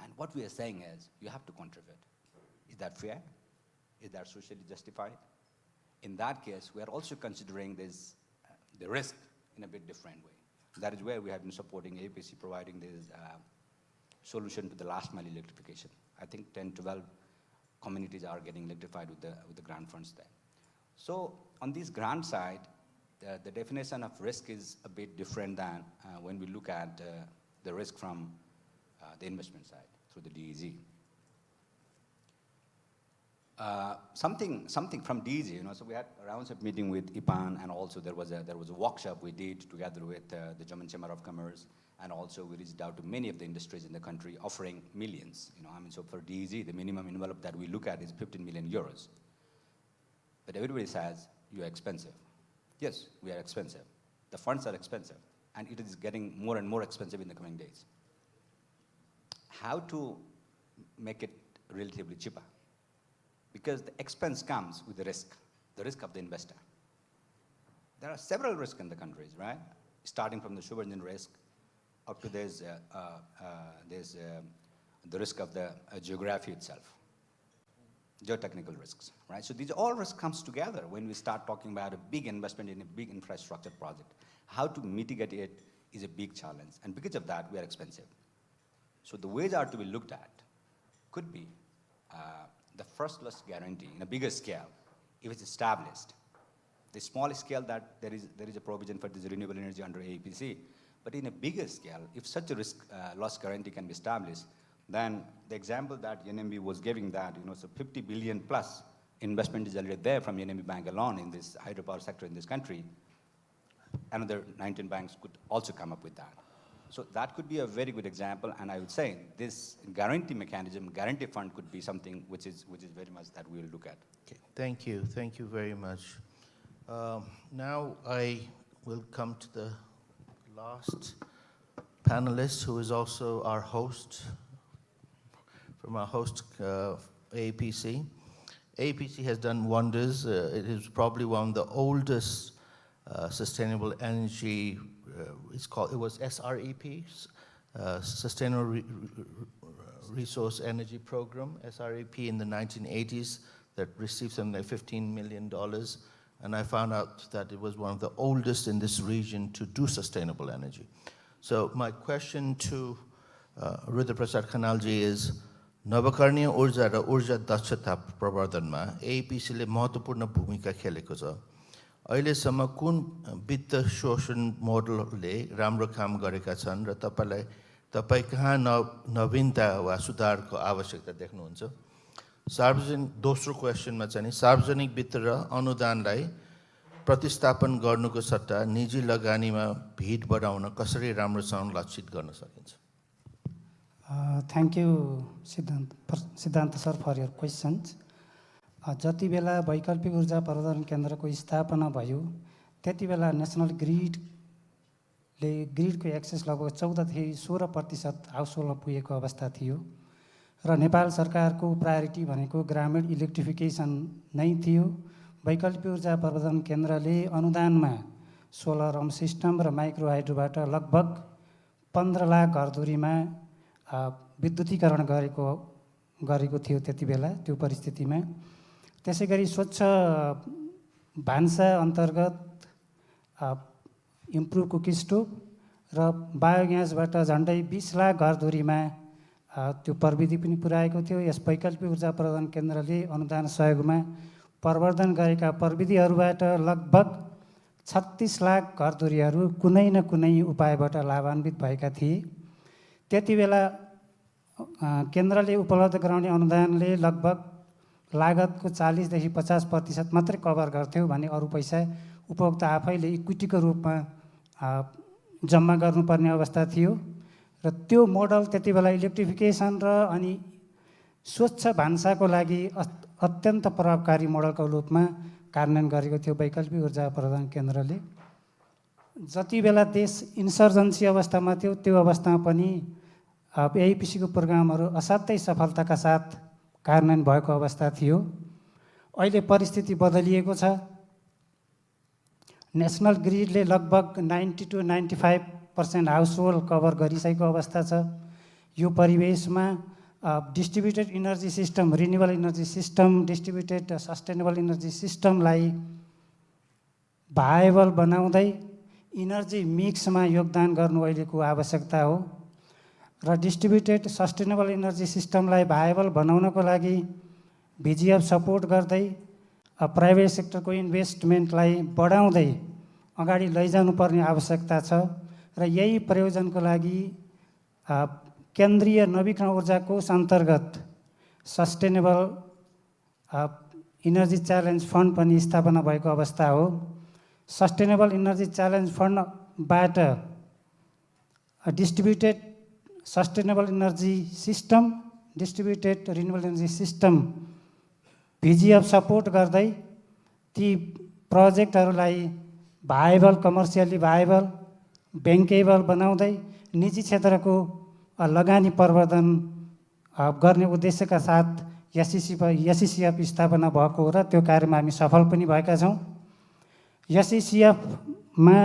And what we are saying is, you have to contribute. Is that fair? Is that socially justified? In that case, we are also considering this, the risk in a bit different way. That is where we have been supporting APC providing this solution to the last mile electrification. I think 10, 12 communities are getting electrified with the grant funds there. So on this grant side, the definition of risk is a bit different than when we look at the risk from the investment side through the DEZ. Something from DEZ, so we had rounds of meeting with IPAN, and also there was a workshop we did together with the German Chamber of Commerce, and also we reached out to many of the industries in the country offering millions. So for DEZ, the minimum envelope that we look at is 15 million euros. But everybody says, you're expensive. Yes, we are expensive. The funds are expensive, and it is getting more and more expensive in the coming days. How to make it relatively cheaper? Because the expense comes with the risk of the investor. There are several risks in the countries, right? Starting from the sugar engine risk, up to there's the risk of the geography itself, geotechnical risks, right? So these all risks comes together when we start talking about a big investment in a big infrastructure project. How to mitigate it is a big challenge, and because of that, we are expensive. So the ways are to be looked at could be the first loss guarantee in a bigger scale, if it's established. The small scale that there is a provision for this renewable energy under APC, but in a bigger scale, if such a risk loss guarantee can be established, then the example that NMB was giving that, so 50 billion plus investment is already there from NMB Bank alone in this hydropower sector in this country. Another 19 banks could also come up with that. So that could be a very good example, and I would say this guarantee mechanism, guarantee fund could be something which is very much that we will look at. Okay, thank you very much. Now I will come to the last panelist, who is also our host, from our host APC. APC has done wonders. It is probably one of the oldest sustainable energy, it was SREP, Sustainable Resource Energy Program, SREP, in the 1980s, that received something like $15 million. And I found out that it was one of the oldest in this region to do sustainable energy. So my question to Rudra Prasad Khanalji is, नवकरणीय ऊर्जा र ऊर्जा दक्षता प्रवर्धनमा एपीसीले महत्त्वपूर्ण भूमिका खेलेको छ। अहिलेसम्म कुन वित्त शोषण मोडलले राम्रो काम गरेका छन् र तपाईँ कहाँ नवीनता वा सुधारको आवश्यकता देख्नुहुन्छ? सार्वजनिक, दोस्रो क्वेशनमा चाहिँ सार्वजनिक वित्त र अनुदानलाई प्रतिस्थापन गर्नुको सट्टा निजी लगानीमा भिड बढाउन कसरी राम्रोसँग लक्षित गर्न सकिन्छ? Thank you, Siddhant sir, for your questions. जति बेला वैकल्पिक ऊर्जा प्रवर्धन केन्द्रको स्थापना भयो त्यति बेला नेसनल ग्रिडको एक्सेस लगभग 14 16% हाउस होल्डमा पुगेको अवस्था थियो र नेपाल सरकारको प्रायोरिटी भनेको ग्रामीण इलेक्ट्रिफिकेसन नै थियो। वैकल्पिक ऊर्जा प्रवर्धन केन्द्रले अनुदानमा सोलर पम्प सिस्टम र माइक्रो हाइड्रोबाट लगभग 15 लाख घरधुरीमा विद्युतीकरण गरेको थियो त्यति बेला त्यो परिस्थितिमा। त्यसै गरी स्वच्छ भान्सा अन्तर्गत इम्प्रुभ कुकी स्टोभ र बायोग्यासबाट झन्डै 20 लाख घरधुरीमा त्यो प्रविधि पनि पुर्याएको थियो। यस वैकल्पिक ऊर्जा प्रवर्धन केन्द्रले अनुदान सहयोगमा प्रवर्धन गरेका प्रविधिहरूबाट लगभग 36 लाख घरधुरीहरू कुनै न कुनै उपायबाट लाभान्वित भएका थिए। त्यति बेला केन्द्रले उपलब्ध गराउने अनुदानले लगभग लागतको 40 देखि 50% मात्रै कभर गर्थ्यो भने अरू पैसा उपभोक्ता आफैले इक्विटीको रूपमा जम्मा गर्नुपर्ने अवस्था थियो र त्यो मोडल त्यति बेला इलेक्ट्रिफिकेसन र अनि स्वच्छ भान्साको लागि अत्यन्त प्रभावकारी मोडलको रूपमा कार्यान्वयन गरेको थियो वैकल्पिक ऊर्जा प्रवर्धन केन्द्रले। जति बेला देश इन्सर्जेन्सी अवस्थामा थियो त्यो अवस्थामा पनि एआइपिसीको प्रोग्रामहरू असाध्यै सफलताका साथ कार्यान्वयन भएको अवस्था थियो। अहिले परिस्थिति बदलिएको छ। नेसनल ग्रिडले लगभग 90 to 95% हाउस होल्ड कभर गरिसकेको अवस्था छ। यो परिवेशमा distributed energy system, renewable energy system, distributed sustainable energy सिस्टमलाई भाएबल बनाउँदै इनर्जी मिक्समा योगदान गर्नु अहिलेको आवश्यकता हो र डिस्ट्रिब्युटेड सस्टेनेबल इनर्जी सिस्टमलाई भाएबल बनाउनको लागि भिजिएफ सपोर्ट गर्दै प्राइभेट सेक्टरको इन्भेस्टमेन्टलाई बढाउँदै अगाडि लैजानुपर्ने आवश्यकता छ र यही प्रयोजनको लागि केन्द्रीय नवीकरण ऊर्जा कोष अन्तर्गत सस्टेनेबल इनर्जी च्यालेन्ज फन्ड पनि स्थापना भएको अवस्था हो। सस्टेनेबल इनर्जी च्यालेन्ज फन्डबाट distributed sustainable energy system, distributed renewable energy system VGF support गर्दै ती प्रोजेक्टहरूलाई भाएबल, कमर्सियली भाएबल, ब्याङ्केबल बनाउँदै निजी क्षेत्रको लगानी प्रवर्धन गर्ने उद्देश्यका साथ एसइसिएफ स्थापना भएको हो र त्यो कार्यमा हामी सफल पनि भएका छौँ। एसइसिएफमा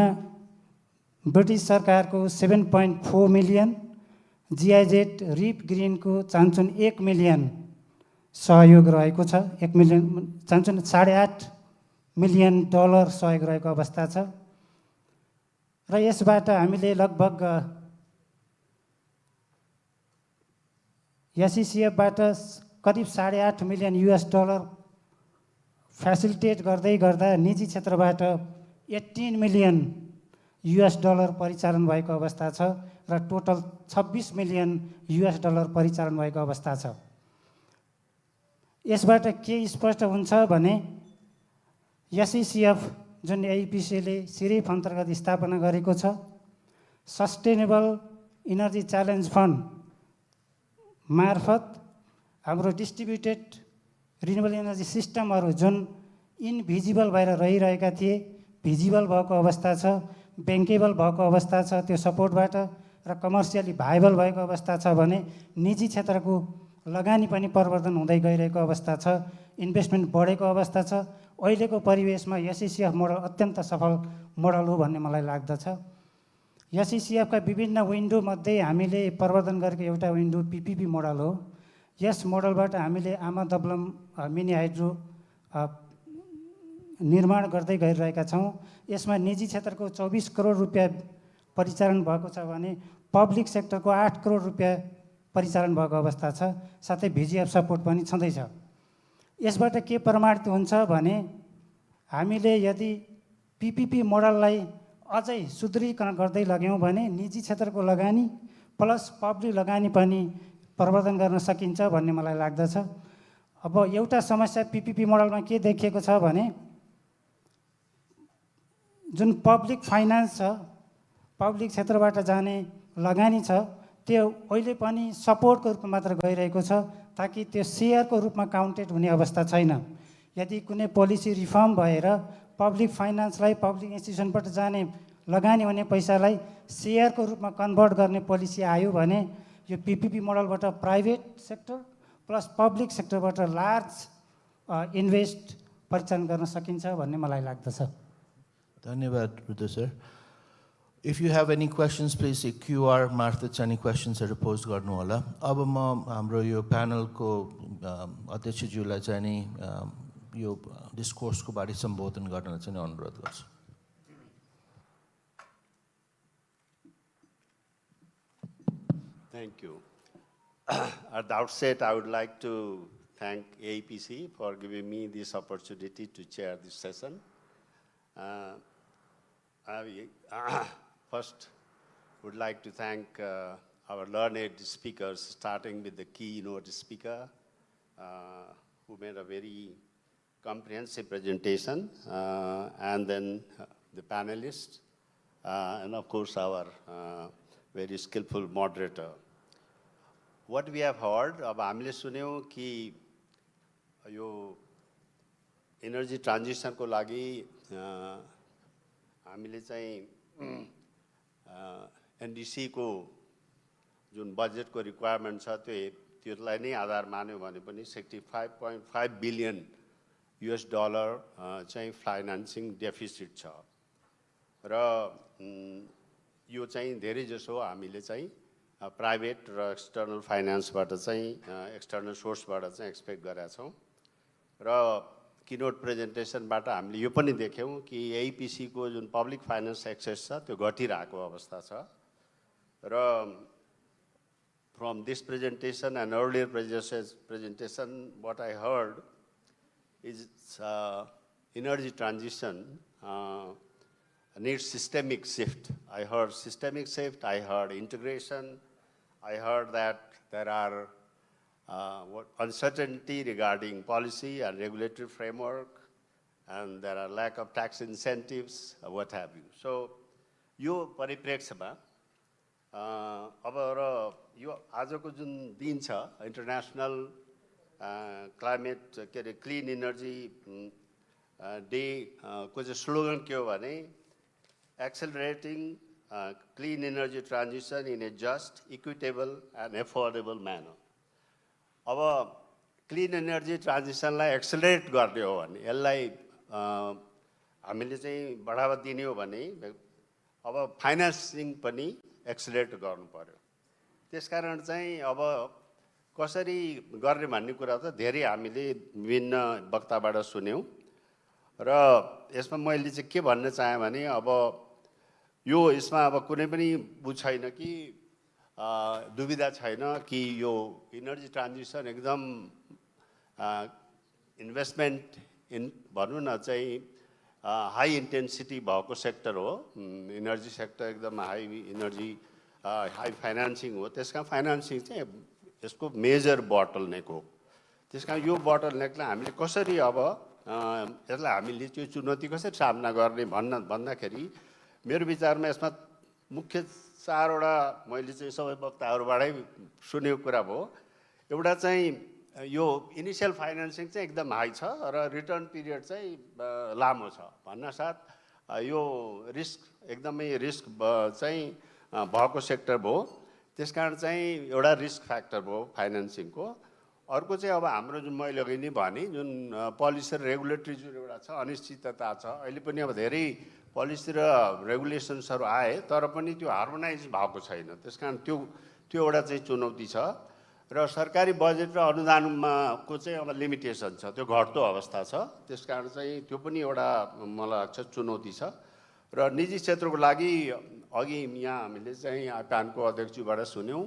ब्रिटिस सरकारको 7.4 मिलियन, जिआइजेड रिप ग्रिनको चान्चुन 1 मिलियन सहयोग रहेको छ। 1 मिलियन चान्चुन $8.5 मिलियन सहयोग रहेको अवस्था छ र यसबाट हामीले लगभग एसइसिएफबाट करिब $8.5 मिलियन फेसिलिटेट गर्दै गर्दा निजी क्षेत्रबाट $18 मिलियन परिचालन भएको अवस्था छ र टोटल $26 मिलियन परिचालन भएको अवस्था छ। यसबाट के स्पष्ट हुन्छ भने एसइसिएफ जुन एआइपिसीले सिरिफ अन्तर्गत स्थापना गरेको छ, सस्टेनेबल इनर्जी च्यालेन्ज फन्ड मार्फत हाम्रो डिस्ट्रिब्युटेड रिन्युएबल इनर्जी सिस्टमहरू जुन इनभिजिबल भएर रहिरहेका थिए भिजिबल भएको अवस्था छ, ब्याङ्केबल भएको अवस्था छ त्यो सपोर्टबाट र कमर्सियली भाइबल भएको अवस्था छ भने निजी क्षेत्रको लगानी पनि प्रवर्धन हुँदै गइरहेको अवस्था छ, इन्भेस्टमेन्ट बढेको अवस्था छ। अहिलेको परिवेशमा एसइसिएफ मोडल अत्यन्त सफल मोडल हो भन्ने मलाई लाग्दछ। एसइसिएफका विभिन्न विन्डोमध्ये हामीले प्रवर्धन गरेको एउटा विन्डो पिपिपी मोडल हो। यस मोडलबाट हामीले आमा दबलम मिनी हाइड्रो निर्माण गर्दै गइरहेका छौँ। यसमा निजी क्षेत्रको 24 करोड रुपियाँ परिचालन भएको छ भने पब्लिक सेक्टरको 8 करोड रुपियाँ परिचालन भएको अवस्था छ। साथै भिजिएफ सपोर्ट पनि छँदैछ। यसबाट के प्रमाणित हुन्छ भने हामीले यदि पिपिपी मोडललाई अझै सुदृढीकरण गर्दै लग्यौँ भने निजी क्षेत्रको लगानी प्लस पब्लिक लगानी पनि प्रवर्धन गर्न सकिन्छ भन्ने मलाई लाग्दछ। अब एउटा समस्या पिपिपी मोडलमा के देखिएको छ भने जुन पब्लिक फाइनान्स छ, पब्लिक क्षेत्रबाट जाने लगानी छ त्यो अहिले पनि सपोर्टको रूपमा मात्र गइरहेको छ ताकि त्यो सेयरको रूपमा काउन्टेड हुने अवस्था छैन। यदि कुनै पोलिसी रिफर्म भएर पब्लिक फाइनेन्सलाई पब्लिक इन्स्टिट्युसनबाट जाने लगानी हुने पैसालाई सेयरको रूपमा कन्भर्ट गर्ने पोलिसी आयो भने यो पिपिपी मोडलबाट प्राइभेट सेक्टर प्लस पब्लिक सेक्टरबाट लार्ज इन्भेस्ट परिचालन गर्न सकिन्छ भन्ने मलाई लाग्दछ। धन्यवाद Rudra sir. If you have any questions, please QR मार्फत चाहिँ any questions हरू पोस्ट गर्नु होला। अब म हाम्रो यो प्यानलको अध्यक्षज्यूलाई चाहिँ नि यो डिस्कोर्सको बारे सम्बोधन गर्न चाहिँ अनुरोध गर्छु। Thank you. At the outset, I would like to thank AEPC for giving me this opportunity to chair this session. I first would like to thank our learned speakers, starting with the keynote speaker, who made a very comprehensive presentation, and then the panelists, and of course our very skillful moderator. What we have heard, अब हामीले सुन्यौं कि यो energy ट्रान्जिसनको लागि हामीले चाहिँ NDC को जुन बजेटको requirement छ त्यसलाई नै आधार मान्यो भने पनि $65.5 बिलियन चाहिँ फाइनान्सिङ डेफिसिट छ र यो चाहिँ धेरै जसो हामीले चाहिँ प्राइभेट र एक्सटर्नल फाइनान्सबाट चाहिँ एक्सटर्नल सोर्सबाट चाहिँ एक्सपेक्ट गरेका छौं र कीनोट प्रेजेन्टेसनबाट हामीले यो पनि देख्यौं कि एईपीसी को जुन पब्लिक फाइनान्स एक्सेस छ त्यो घटिरहेको अवस्था छ र from this presentation and earlier presentation what I heard is energy transition needs systemic shift. I heard systemic shift, I heard integration, I heard that there are uncertainty regarding policy and regulatory framework, and there are lack of tax incentives, what have you. So, यो परिप्रेक्ष्यमा अब र यो आजको जुन दिन छ international climate के अरे clean energy day को चाहिँ slogan के हो भने accelerating clean energy transition in a just equitable and affordable manner. अब क्लीन एनर्जी ट्रान्जिसनलाई एक्सेलरेट गर्ने हो भने यसलाई हामीले चाहिँ बढावा दिने हो भने अब फाइनान्सिङ पनि एक्सेलरेट गर्नु पर्यो। त्यसकारण चाहिँ अब कसरी गर्ने भन्ने कुरा त धेरै हामीले विभिन्न वक्ताबाट सुन्यौं र यसमा मैले चाहिँ के भन्न चाहे भने अब यो यसमा अब कुनै पनि छैन कि दुविधा छैन कि यो एनर्जी ट्रान्जिसन एकदम इन्भेस्टमेन्ट इन भनौं न चाहिँ हाई इन्टेन्सिटी भएको सेक्टर हो। एनर्जी सेक्टर एकदम हाई एनर्जी हाई फाइनान्सिङ हो। त्यसका फाइनान्सिङ चाहिँ यसको मेजर बोटलनेक हो। त्यसका यो बोटलनेकलाई हामीले कसरी अब यसलाई हामीले त्यो चुनौती कसरी सामना गर्ने भन्दाखेरि मेरो विचारमा यसमा मुख्य चारवटा मैले चाहिँ सबै वक्ताहरूबाटै सुनेको कुरा भयो। एउटा चाहिँ यो इनिशियल फाइनान्सिङ चाहिँ एकदम हाई छ र रिटर्न पिरियड चाहिँ लामो छ भन्नासाथ यो रिस्क एकदमै रिस्क चाहिँ भएको सेक्टर भयो। त्यसकारण चाहिँ एउटा रिस्क फ्याक्टर भयो फाइनान्सिङको। अर्को चाहिँ अब हाम्रो जुन मैले अघि नै भने जुन पोलिसी र रेगुलेटरी जुन एउटा छ अनिश्चितता छ। अहिले पनि अब धेरै पोलिसी र रेगुलेसन्सहरू आए तर पनि त्यो हार्मोनाइज भएको छैन। त्यसकारण त्यो एउटा चाहिँ चुनौती छ र सरकारी बजेट र अनुदानमा को चाहिँ अब लिमिटेसन छ, त्यो घट्दो अवस्था छ। त्यसकारण चाहिँ त्यो पनि एउटा मलाई लाग्छ चुनौती छ। र निजी क्षेत्रको लागि अघि यहाँ हामीले चाहिँ प्यानको अध्यक्षज्यूबाट सुन्यौं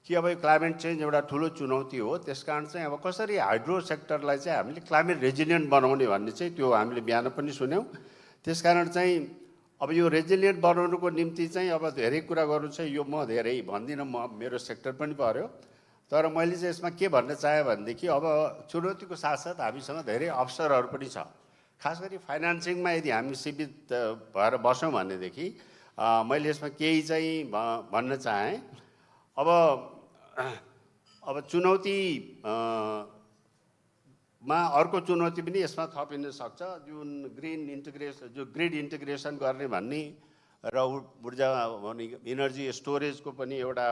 कि अब क्लाइमेट चेन्ज एउटा ठुलो चुनौती हो। त्यसकारण चाहिँ अब कसरी हाइड्रो सेक्टरलाई चाहिँ हामीले क्लाइमेट रेजिलियन्ट बनाउने भन्ने चाहिँ त्यो हामीले बिहान पनि सुन्यौं। त्यसकारण चाहिँ अब यो रेजिलियन्ट बनाउनुको निम्ति चाहिँ अब धेरै कुरा गर्नु छ। यो म धेरै भन्दिनँ, मेरो सेक्टर पनि पर्यो। तर मैले चाहिँ यसमा के भन्न चाहे भनेदेखि अब चुनौतीको साथसाथ हामीसँग धेरै अवसरहरू पनि छ। खास गरी फाइनान्सिङमा यदि हामी सीमित भएर बस्यौं भनेदेखि मैले यसमा केही चाहिँ भन्न चाहे। अब चुनौती मा अर्को चुनौती पनि यसमा थपिन सक्छ, जुन ग्रिड इन्टिग्रेसन गर्ने भन्ने र ऊर्जा इनर्जी स्टोरेजको पनि एउटा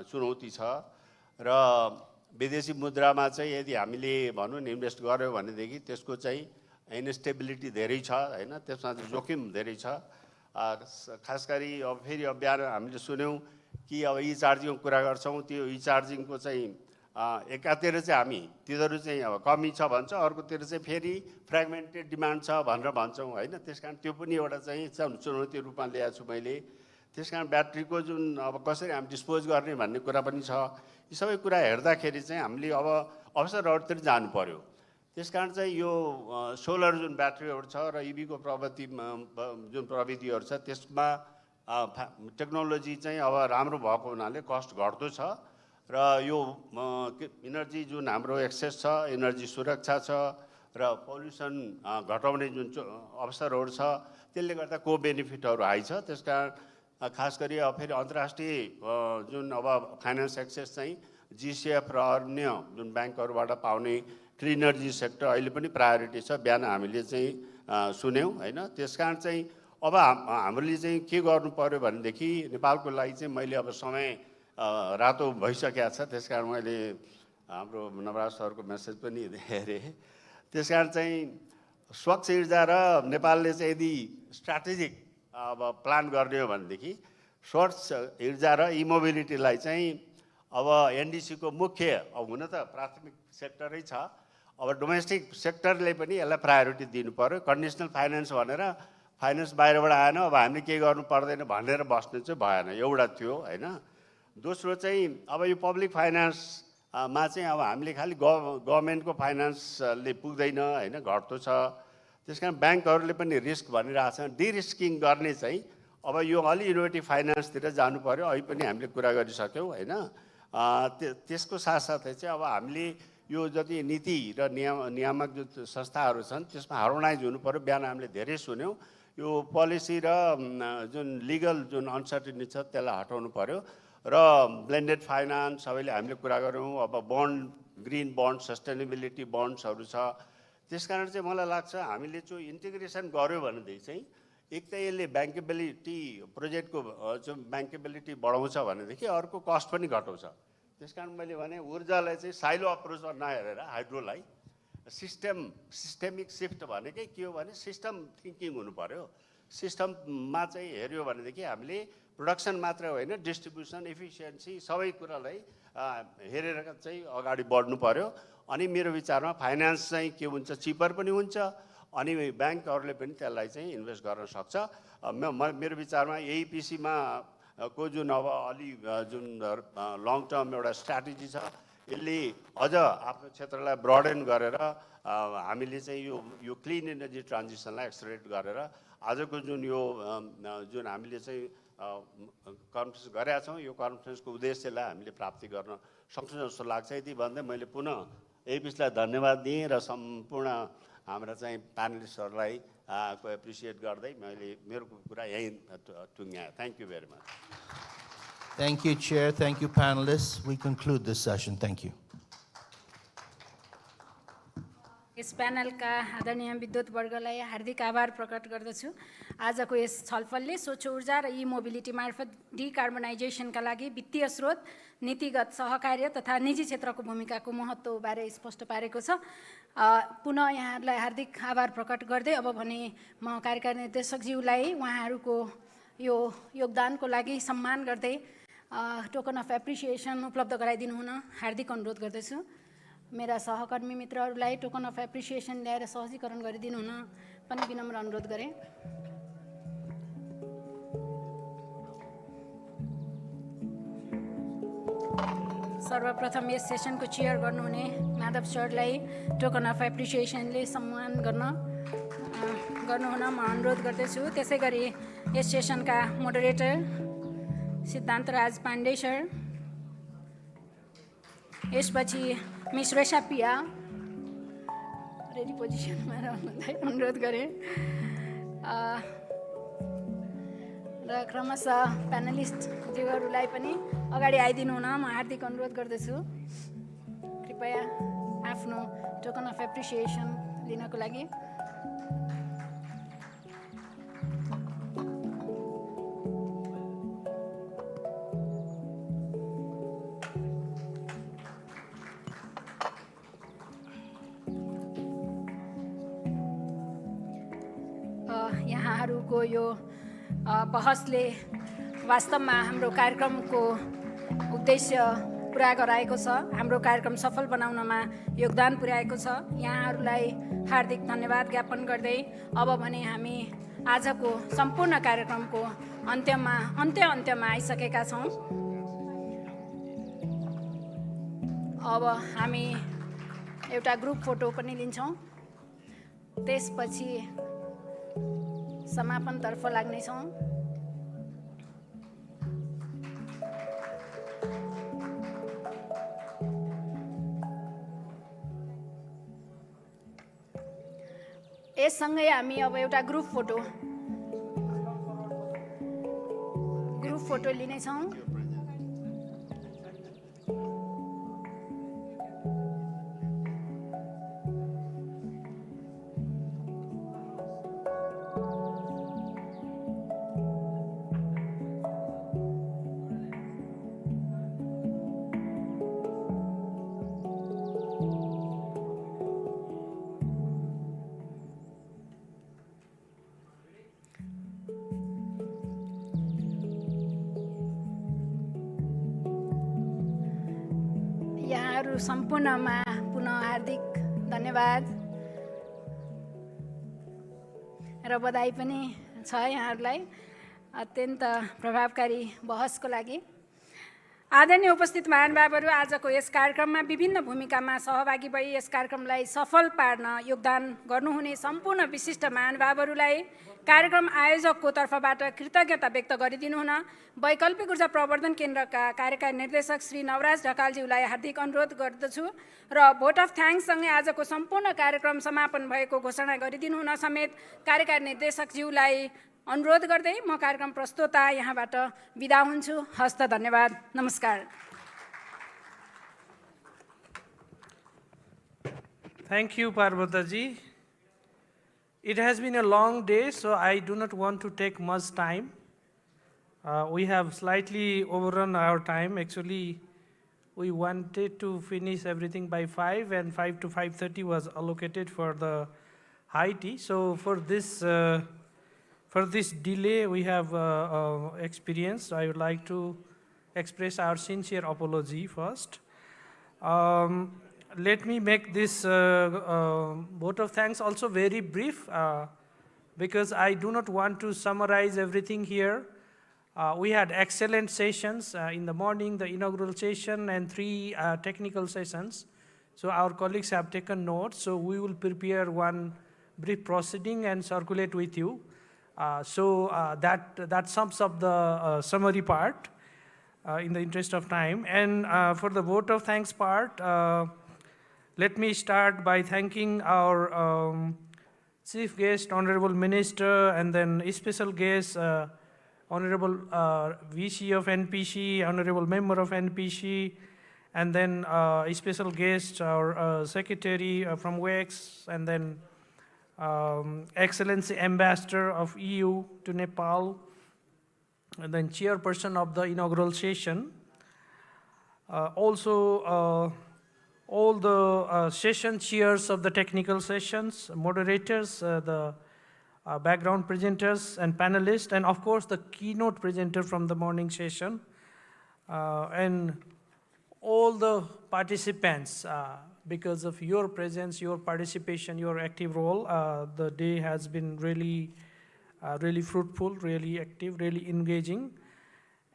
चुनौती छ। र विदेशी मुद्रामा चाहिँ यदि हामीले भनौँ न इन्भेस्ट गर्यो भनेदेखि त्यसको चाहिँ इन्स्टेबिलिटी धेरै छ होइन, त्यसमा जोखिम धेरै छ। खास गरी अब फेरि बिहान हामीले सुन्यौँ कि अब ई चार्जिङको कुरा गर्छौँ, त्यो ई चार्जिङको चाहिँ एकातिर चाहिँ हामी तिनीहरू चाहिँ अब कमी छ भन्छ, अर्कोतिर चाहिँ फेरि फ्रेगमेन्टेड डिमान्ड छ भनेर भन्छौँ होइन। त्यस कारण त्यो पनि एउटा चाहिँ चुनौती रूपमा ल्याएको छु मैले। त्यस कारण ब्याट्रीको जुन अब कसरी हामी डिस्पोज गर्ने भन्ने कुरा पनि छ। यी सबै कुरा हेर्दाखेरि चाहिँ हामीले अब अवसरहरूतिर जानु पर्यो। त्यस कारण चाहिँ यो सोलर जुन ब्याट्रीहरू छ र इभीको जुन प्रविधिहरू छ त्यसमा टेक्नोलोजी चाहिँ अब राम्रो भएको हुनाले कस्ट घट्दो छ र यो इनर्जी जुन हाम्रो एक्सेस छ, एनर्जी सुरक्षा छ र पोल्युसन घटाउने जुन अवसरहरू छ त्यसले गर्दा को बेनिफिटहरू हाई छ। त्यस कारण खास गरी अब फेरि अन्तर्राष्ट्रिय जुन अब फाइनेन्स एक्सेस चाहिँ जिसिएफ र अन्य जुन ब्याङ्कहरूबाट पाउने क्लिन एनर्जी सेक्टर अहिले पनि प्रायोरिटी छ, बिहान हामीले चाहिँ सुन्यौँ होइन। त्यस कारण चाहिँ अब हामीले चाहिँ के गर्नु पर्यो भनेदेखि नेपालको लागि चाहिँ मैले अब समय रातो भइसकेको छ, त्यस कारण मैले हाम्रो नवराज सरको मेसेज पनि हेरेँ। त्यस कारण चाहिँ स्वच्छ ऊर्जा र नेपालले चाहिँ यदि स्ट्राटेजिक अब प्लान गर्ने हो भनेदेखि स्वच्छ ऊर्जा र इमोबिलिटीलाई चाहिँ अब एनडिसीको मुख्य अब हुन त प्राथमिक सेक्टरै छ, अब डोमेस्टिक सेक्टरले पनि यसलाई प्रायोरिटी दिनु पर्यो। कन्डिसनल फाइनेन्स भनेर फाइनेन्स बाहिरबाट आएन, अब हामीले के गर्नु पर्दैन भनेर बस्नु चाहिँ भएन, एउटा थियो होइन। दोस्रो चाहिँ अब यो पब्लिक फाइनेन्समा चाहिँ अब हामीले खालि गभर्मेन्टको फाइनेन्सले पुग्दैन होइन, घट्दो छ। त्यस कारण ब्याङ्कहरूले पनि रिस्क भनिरहेछ, डिरिस्किङ गर्ने चाहिँ अब यो अलि इनोभेटिभ फाइनेन्सतिर जानु पर्यो। अहिले पनि हामीले कुरा गरिसक्यौँ होइन। त्यसको साथसाथै चाहिँ अब हामीले यो जति नीति र नियामक जुन संस्थाहरू छन् त्यसमा हार्मोनाइज हुनु पर्यो। बिहान हामीले धेरै सुन्यौँ यो पोलिसी र जुन लिगल जुन अनसर्टिनिटी छ त्यसलाई हटाउनु पर्यो र ब्लेन्डेड फाइनेन्स सबैले हामीले कुरा गऱ्यौँ। अब बन्ड, ग्रिन बन्ड, सस्टेनेबिलिटी बन्ड्सहरू छ। त्यस कारण चाहिँ मलाई लाग्छ हामीले जो इन्टिग्रेसन गऱ्यो भनेदेखि चाहिँ एक त यसले ब्याङ्केबिलिटी प्रोजेक्टको जुन ब्याङ्केबिलिटी बढाउँछ भनेदेखि अर्को कस्ट पनि घटाउँछ। त्यस कारण मैले भने ऊर्जालाई चाहिँ साइलो अप्रोचमा नहेरेर हाइड्रोलाई सिस्टेमिक सिफ्ट भनेकै के हो भने सिस्टम थिङ्किङ हुनु पर्यो। सिस्टममा चाहिँ हेऱ्यो भनेदेखि हामीले प्रोडक्सन मात्र होइन डिस्ट्रिब्युसन, एफिसियन्सी सबै कुरालाई हेरेर चाहिँ अगाडि बढ्नु पर्यो। अनि मेरो विचारमा फाइनेन्स चाहिँ के हुन्छ, चिपर पनि हुन्छ अनि ब्याङ्कहरूले पनि त्यसलाई चाहिँ इन्भेस्ट गर्न सक्छ। मेरो विचारमा एइपिसीमा को जुन अब अलि जुन लङ टर्म एउटा स्ट्राटेजी छ यसले अझ आफ्नो क्षेत्रलाई ब्रडेन गरेर हामीले चाहिँ यो क्लिन एनर्जी ट्रान्जिसनलाई एक्सलरेट गरेर आजको जुन यो जुन हामीले चाहिँ कन्फरेन्स गरेका छौँ यो कन्फरेन्सको उद्देश्यलाई हामीले प्राप्ति गर्न सक्छौँ जस्तो लाग्छ। यति भन्दै मैले पुनः एपिसलाई धन्यवाद दिएँ र सम्पूर्ण हाम्रा चाहिँ प्यानलिस्टहरूलाई को एप्रिसिएट गर्दै मैले मेरो कुरा यहीँ टुङ्ग्याएँ। Thank you very much. Thank you, Chair. Thank you, panelists. We conclude this session. Thank you. यस प्यानलका आदरणीय विद्युत वर्गलाई हार्दिक आभार प्रकट गर्दछु। आजको यस छलफलले स्वच्छ ऊर्जा र ई मोबिलिटी मार्फत डिकार्बनाइजेसनका लागि वित्तीय स्रोत, नीतिगत सहकार्य तथा निजी क्षेत्रको भूमिकाको महत्त्वबारे स्पष्ट पारेको छ। पुनः यहाँहरूलाई हार्दिक आभार प्रकट गर्दै अब भने म कार्यकारी निर्देशकज्यूलाई उहाँहरूको यो योगदानको लागि सम्मान गर्दै टोकन अफ एप्रिसिएसन उपलब्ध गराइदिनु हुन हार्दिक अनुरोध गर्दछु। मेरा सहकर्मी मित्रहरूलाई टोकन अफ एप्रिसिएसन ल्याएर सहजीकरण गरिदिनु हुन पनि विनम्र अनुरोध गरेँ। सर्वप्रथम यस सेसनको चेयर गर्नुहुने माधव सरलाई टोकन अफ एप्रिसिएसनले सम्मान गर्नुहुन म अनुरोध गर्दछु। त्यसै गरी यस सेसनका मोडरेटर सिद्धान्तराज पाण्डे सर, यसपछि मिस रेशा पिया रेडी पोजिसनमा रहनुहुँदै अनुरोध गरेँ र क्रमशः प्यानलिस्टज्यूहरूलाई पनि अगाडि आइदिनु हुन म हार्दिक अनुरोध गर्दछु। कृपया आफ्नो टोकन अफ एप्रिसिएसन लिनको लागि। यहाँहरूको यो बहसले वास्तवमा हाम्रो कार्यक्रमको उद्देश्य पुरा गराएको छ, हाम्रो कार्यक्रम सफल बनाउनमा योगदान पुर्याएको छ। यहाँहरूलाई हार्दिक धन्यवाद ज्ञापन गर्दै अब भने हामी आजको सम्पूर्ण कार्यक्रमको अन्त्यमा आइसकेका छौँ। अब हामी एउटा ग्रुप फोटो पनि लिन्छौँ, त्यसपछि समापनतर्फ लाग्नेछौँ। यससँगै हामी अब एउटा ग्रुप फोटो लिनेछौँ। यहाँहरू सम्पूर्णमा पुनः हार्दिक धन्यवाद र बधाई पनि छ यहाँहरूलाई अत्यन्त प्रभावकारी बहसको लागि। आदरणीय उपस्थित महानुभावहरू, आजको यस कार्यक्रममा विभिन्न भूमिकामा सहभागी भई यस कार्यक्रमलाई सफल पार्न योगदान गर्नुहुने सम्पूर्ण विशिष्ट महानुभावहरूलाई कार्यक्रम आयोजकको तर्फबाट कृतज्ञता व्यक्त गरिदिनु हुन वैकल्पिक ऊर्जा प्रवर्धन केन्द्रका कार्यकारी निर्देशक श्री नवराज ढकालज्यूलाई हार्दिक अनुरोध गर्दछु र भोट अफ थ्याङ्क्ससँगै आजको सम्पूर्ण कार्यक्रम समापन भएको घोषणा गरिदिनु हुन समेत कार्यकारी निर्देशकज्यूलाई अनुरोध गर्दै म कार्यक्रम प्रस्तोता यहाँबाट बिदा हुन्छु। हस्त धन्यवाद, नमस्कार। Thank you, Parvataji. It has been a long day, so I do not want to take much time. We have slightly overrun our time. Actually, we wanted to finish everything by 5, and 5 to 5:30 was allocated for the high tea. So for this delay we have experienced, I would like to express our sincere apology first. Let me make this vote of thanks also very brief because I do not want to summarize everything here. We had excellent sessions in the morning, the inaugural session, and 3 technical sessions. So our colleagues have taken notes, so we will prepare one brief proceeding and circulate with you. That sums up the summary part in the interest of time. And for the vote of thanks part, let me start by thanking our chief guest, Honorable Minister, and then special guest, Honorable VC of NPC, Honorable Member of NPC, and then special guest, our Secretary from WEX, and then Excellency Ambassador of EU to Nepal, and then Chairperson of the inaugural session. Also, all the session chairs of the technical sessions, moderators, the background presenters and panelists, and of course the keynote presenter from the morning session, and all the participants. Because of your presence, your participation, your active role, the day has been really fruitful, really active, really engaging.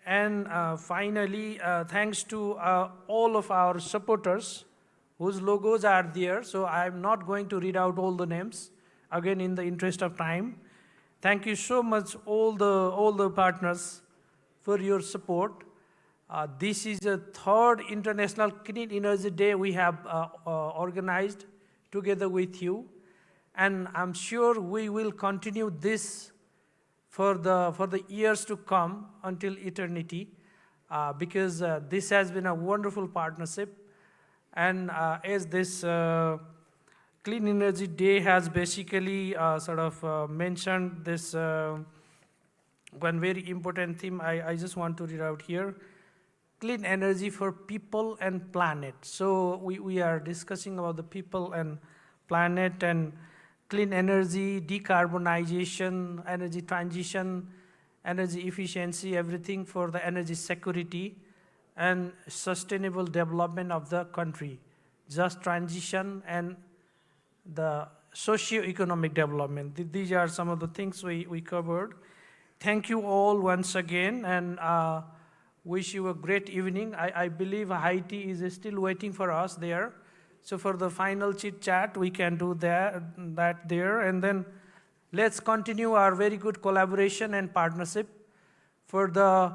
And finally, thanks to all of our supporters whose logos are there. So I'm not going to read out all the names, again in the interest of time. Thank you so much all the partners for your support. This is the 3rd International Clean Energy Day we have organized together with you. And I'm sure we will continue this for the years to come until eternity, because this has been a wonderful partnership. And as this Clean Energy Day has basically sort of mentioned this one very important theme, I just want to read out here. Clean energy for people and planet. So we are discussing about the people and planet and clean energy, decarbonization, energy transition, energy efficiency, everything for the energy security and sustainable development of the country, just transition and the socio-economic development. These are some of the things we covered. Thank you all once again, and wish you a great evening. I believe high tea is still waiting for us there. So for the final chit chat, we can do that there. And then let's continue our very good collaboration and partnership for the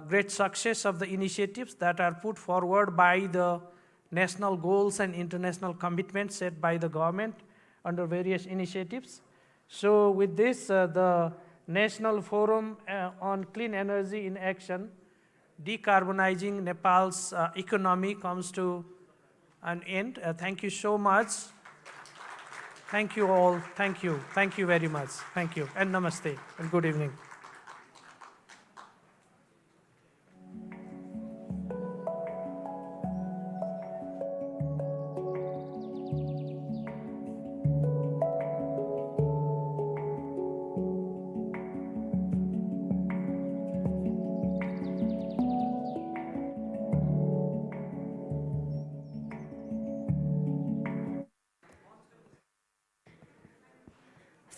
great success of the initiatives that are put forward by the national goals and international commitments set by the government under various initiatives. So with this, the National Forum on Clean Energy in Action, Decarbonizing Nepal's Economy comes to an end. Thank you so much. Thank you all. Thank you. Thank you very much. Thank you. And namaste. And good evening.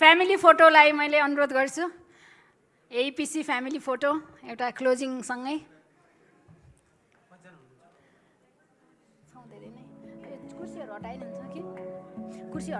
Family फोटोलाई मैले अनुरोध गर्छु एपिसी family photo एउटा क्लोजिङसँगै कुर्सीहरू हटाइदिन्छ कि कुर्सी